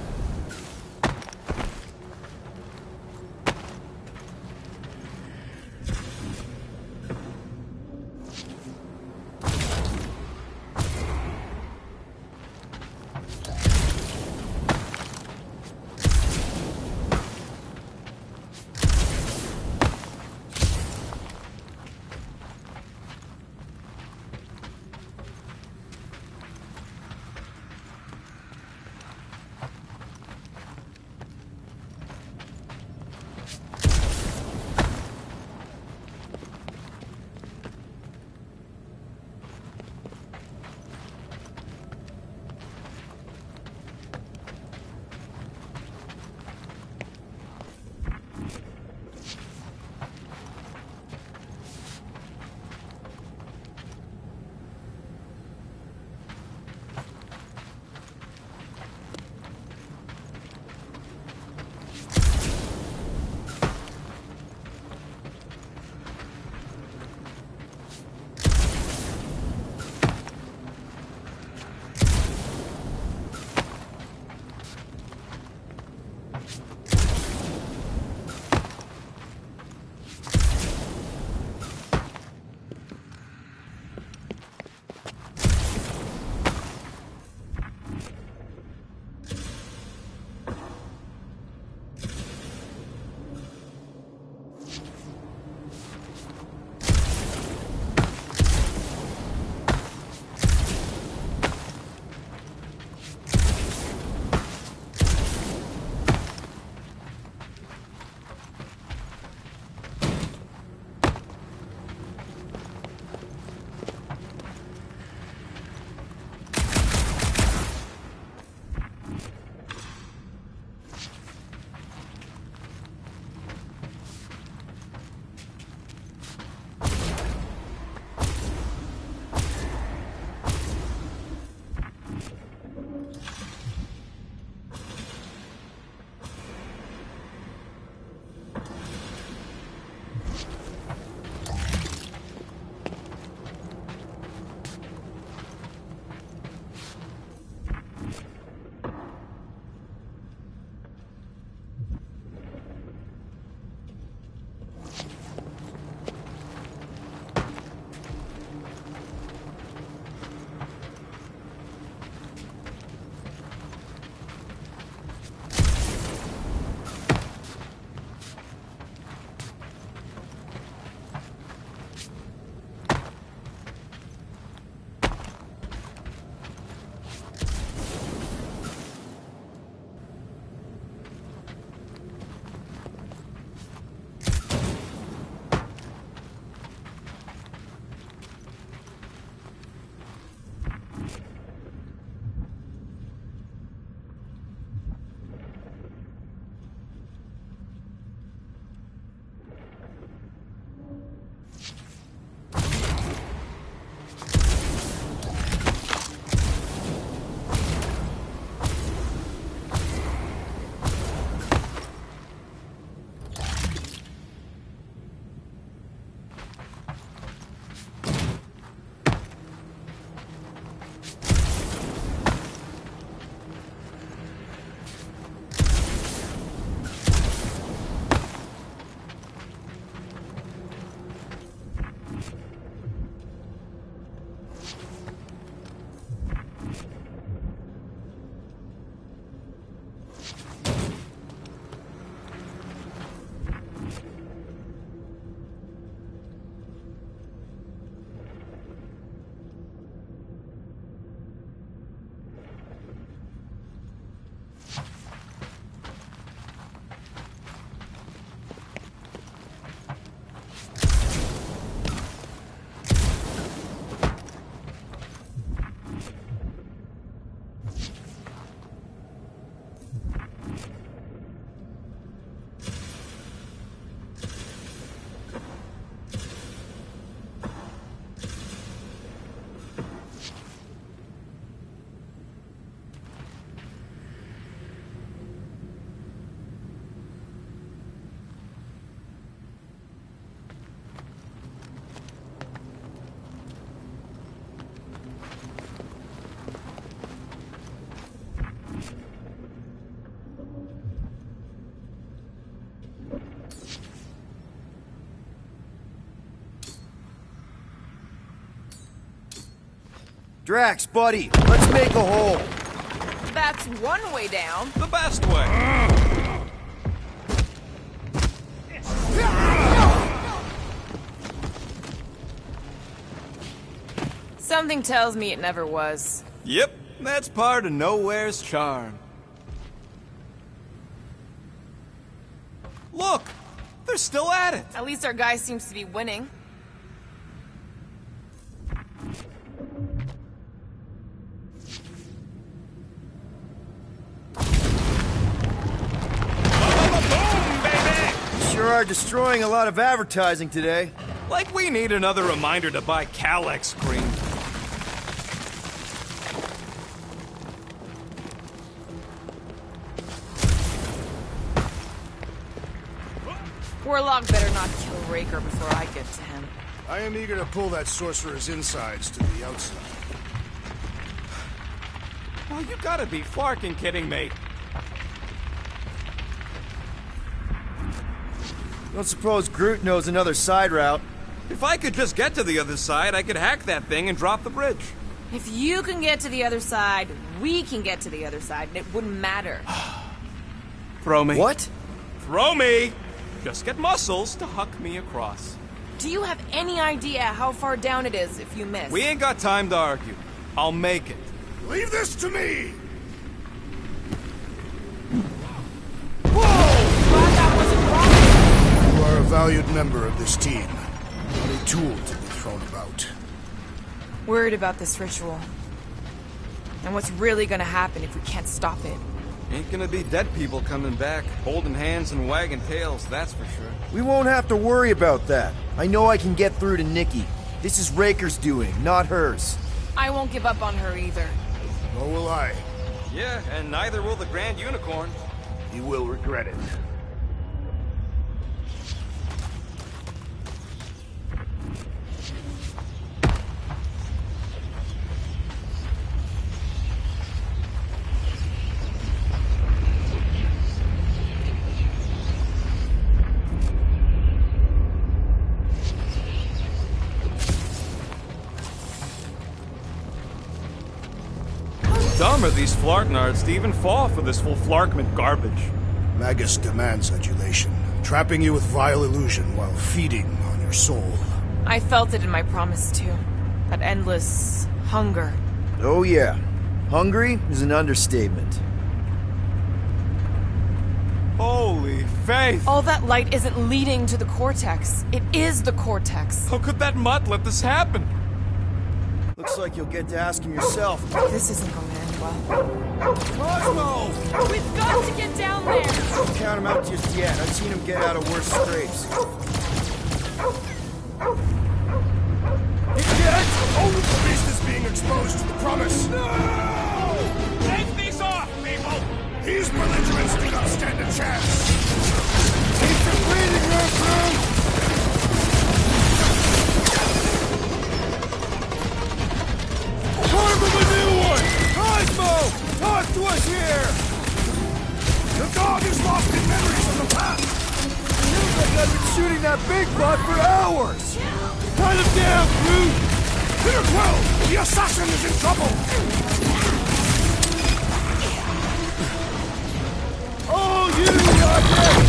Drax, buddy, let's make a hole. That's one way down. The best way. Something tells me it never was. Yep, that's part of Nowhere's charm. Look! They're still at it! At least our guy seems to be winning. Boom, baby! Sure are destroying a lot of advertising today. Like we need another reminder to buy Calex cream. Warlock better not kill Raker before I get to him. I am eager to pull that sorcerer's insides to the outside. Oh, you gotta be flarking kidding me. Don't suppose Groot knows another side route. If I could just get to the other side, I could hack that thing and drop the bridge. If you can get to the other side, we can get to the other side, and it wouldn't matter. Throw me. What? Throw me! Just get muscles to huck me across. Do you have any idea how far down it is if you miss? We ain't got time to argue. I'll make it. Leave this to me! Glad that wasn't wrong. You are a valued member of this team, not a tool to be thrown about. Worried about this ritual. And what's really gonna happen if we can't stop it. Ain't gonna be dead people coming back, holding hands and wagging tails, that's for sure. We won't have to worry about that. I know I can get through to Nikki. This is Raker's doing, not hers. I won't give up on her either. Nor will I. Yeah, and neither will the Grand Unicorn. You will regret it. Dumb are these Flarknards to even fall for this full Flarkment garbage. Magus demands adulation, trapping you with vile illusion while feeding on your soul. I felt it in my promise too. That endless hunger. Oh yeah. Hungry is an understatement. Holy faith! All that light isn't leading to the Cortex. It is the Cortex. How could that mutt let this happen? Looks like you'll get to ask him yourself. This isn't going to end well. Cosmo! We've got to get down there! Don't count him out just yet. I've seen him get out of worse scrapes. Only the beast is being exposed to the promise. No! Take these off, people! These belligerents do not stand a chance. Keep the bleeding, Roscoe! Time of a new one! Cosmo! Talk to us here! The dog is lost in memories of the past. Feels like I've been shooting that big butt for hours! Cut him down, Groot! Peter Quill! The assassin is in trouble! Oh, you rocket!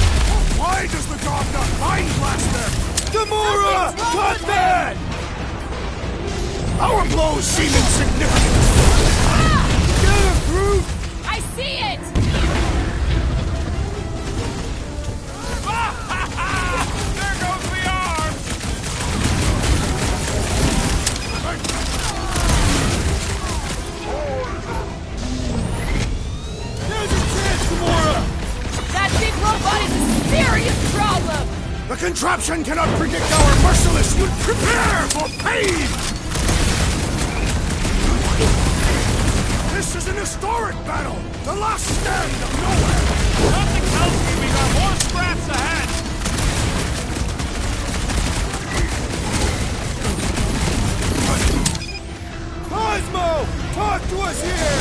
Why does the dog not mind Blaster? Gamora! Cut that! Our blows seem insignificant. Get him, Groot! I see it! There goes the arms! There's your chance, Gamora! That big robot is a serious problem! The contraption cannot predict our merciless. Prepare for pain! This is an historic battle! The last stand of nowhere! Nothing tells me we got more scraps ahead! Cosmo! Talk to us here!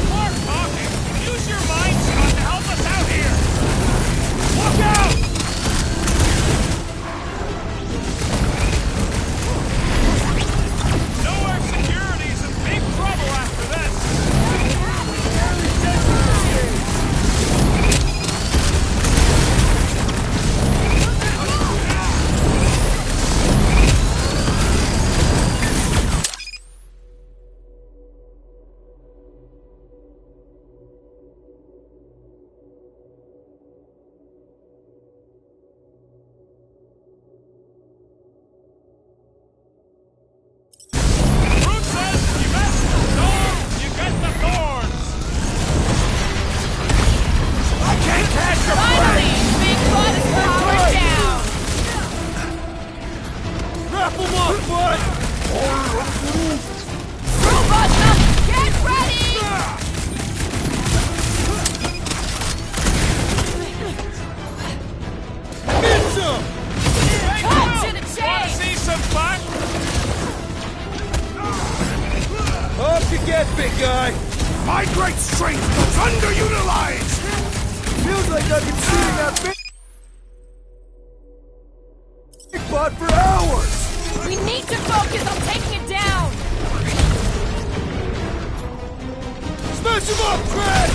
More talking! Use your mind shot to help us out here! Look out! Nowhere Security's in big trouble! them up, bud! Robotna, get ready! Get some! Cut to the Wanna chase! see some fun? Up you get, big guy! My great strength goes underutilized! Feels like I've been shooting that big bot for hours! We need to focus on taking it down! Smash him up, Drax!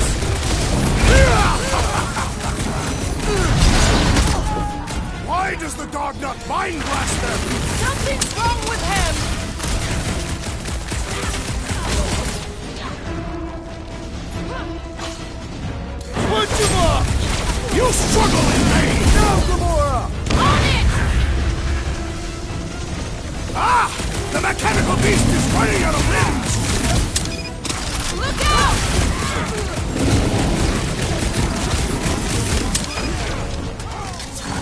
Why does the dog not mind blast them? Something's wrong with him! Punch him up! You struggle in vain! Now, Gamora! On it! Ah! The mechanical beast is running out of limbs! Look out!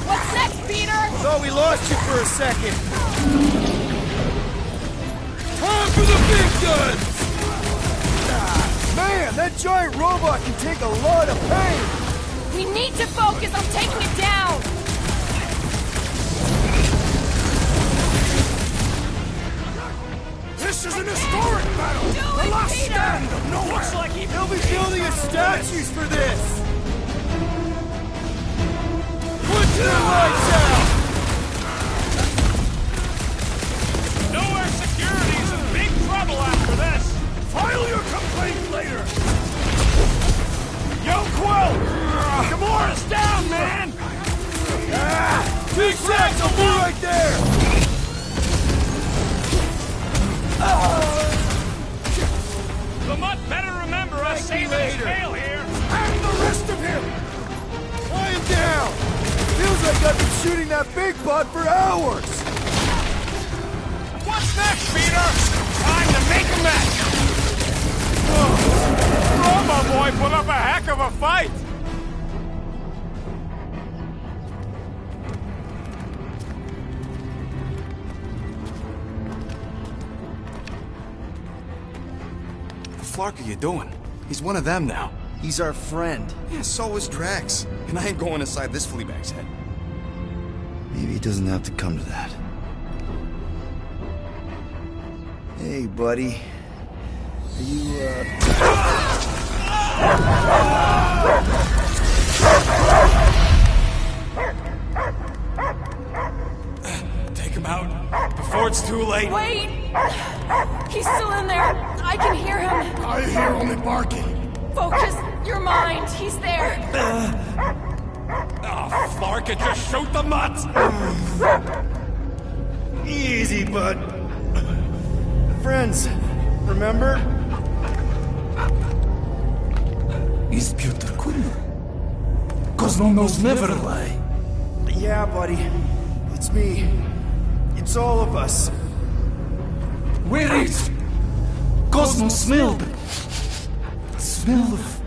What's next, Peter? Thought we lost you for a second. Time for the big guns! Man, that giant robot can take a lot of pain! We need to focus on taking it down! This is an historic battle! Do The it, last Peter! stand of nowhere! Looks like he They'll be building us statues for this! Put the lights out! Nowhere Security's in big trouble after this. File your complaint later! Yo, Quill! Gamora's down, man! Big Drax will be right there! The Mutt better remember us saving his tail here. And the rest of him! Quiet down! Feels like I've been shooting that big bot for hours! What's next, Peter? Time to make a mess! Robo Boy put up a heck of a fight! What the flark are you doing? He's one of them now. He's our friend. Yeah, so is Drax. And I ain't going inside this fleabag's head. Maybe it doesn't have to come to that. Hey, buddy. Are you, Take him out before it's too late. Wait! He's still in there. I can hear him. I hear only barking. Focus your mind. He's there. Oh, Flark, just shoot the Mutt! Easy, bud. Friends, remember? Is Peter Quill? Cosmo knows never lie. Yeah, buddy. It's me. It's all of us. Where is Cosmo smelled? Smell of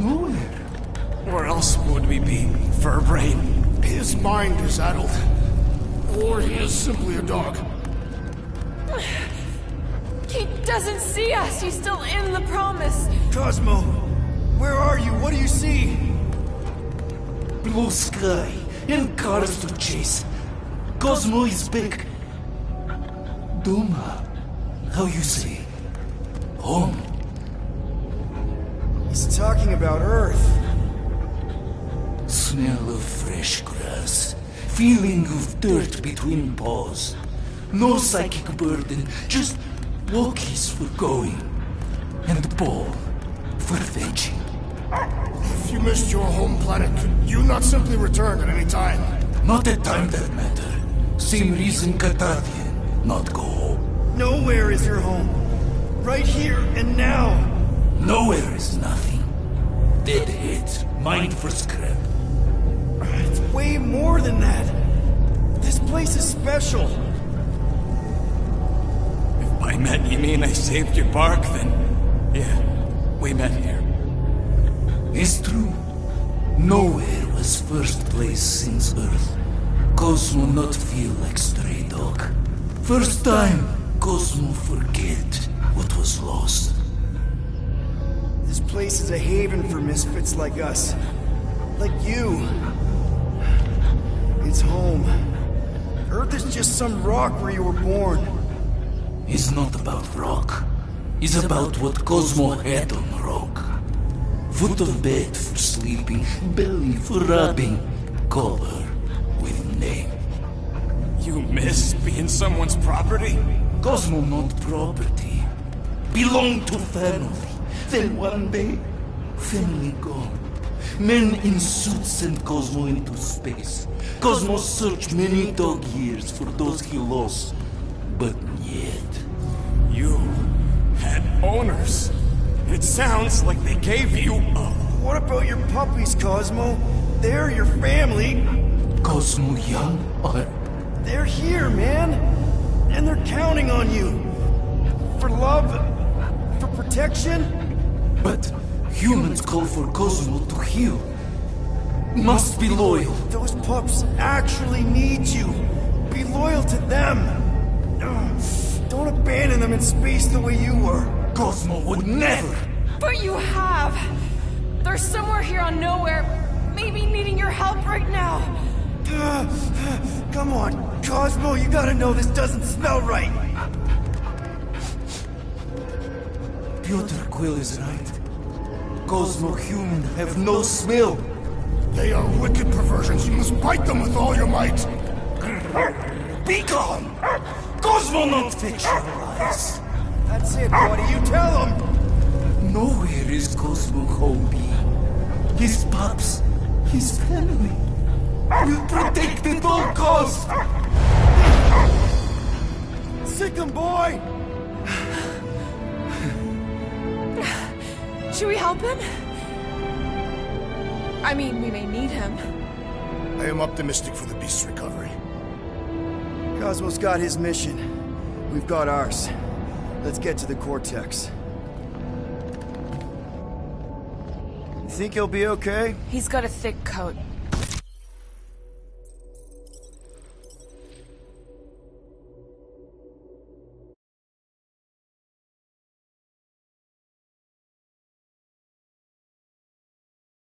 nowhere. Where else would we be, Furbrain? His mind is addled. Or he is simply a dog. He doesn't see us. He's still in the promise. Cosmo, where are you? What do you see? Blue sky and cars to chase. Cosmo is back. Doma, how you say? Home. He's talking about Earth. Smell of fresh grass. Feeling of dirt between paws. No psychic burden, just walkies for going. And ball for fetching. If you missed your home planet, could you not simply return at any time? Not at time that matter. Same reason Katardian not go home. Nowhere is your home. Right here and now. Nowhere is nothing. Dead heads, mind for scrap. It's way more than that. This place is special. If by met you mean I saved your bark, then yeah, we met here. It's true. Nowhere was first place since Earth. Cosmo not feel like stray dog. First time, Cosmo forget what was lost. This place is a haven for misfits like us. Like you. It's home. Earth is just some rock where you were born. It's not about rock. It's about what Cosmo had on rock. Foot of bed for sleeping, belly for rubbing, color with name. You miss being someone's property? Cosmo not property. Belong to family. Then one day, family gone. Men in suits sent Cosmo into space. Cosmo searched many dog years for those he lost. But yet... You had owners. It sounds like they gave you a... What about your puppies, Cosmo? They're your family. Cosmo young or... They're here, man. And they're counting on you. For love, for protection. But humans call for Cosmo to heal. Must be loyal. Those pups actually need you. Be loyal to them. Don't abandon them in space the way you were. Cosmo would never. But you have. They're somewhere here on Nowhere, maybe needing your help right now. Come on, Cosmo, you gotta know this doesn't smell right. Peter Quill is right. Cosmo human have no smell. They are wicked perversions. You must bite them with all your might. Be gone! Cosmo not fictionalize. That's it, buddy. You tell him. Nowhere is Cosmo hobby. His pups, his family, will protect at all costs. Sick 'em, boy. Should we help him? I mean, we may need him. I am optimistic for the beast's recovery. Cosmo's got his mission. We've got ours. Let's get to the Cortex. You think he'll be okay? He's got a thick coat.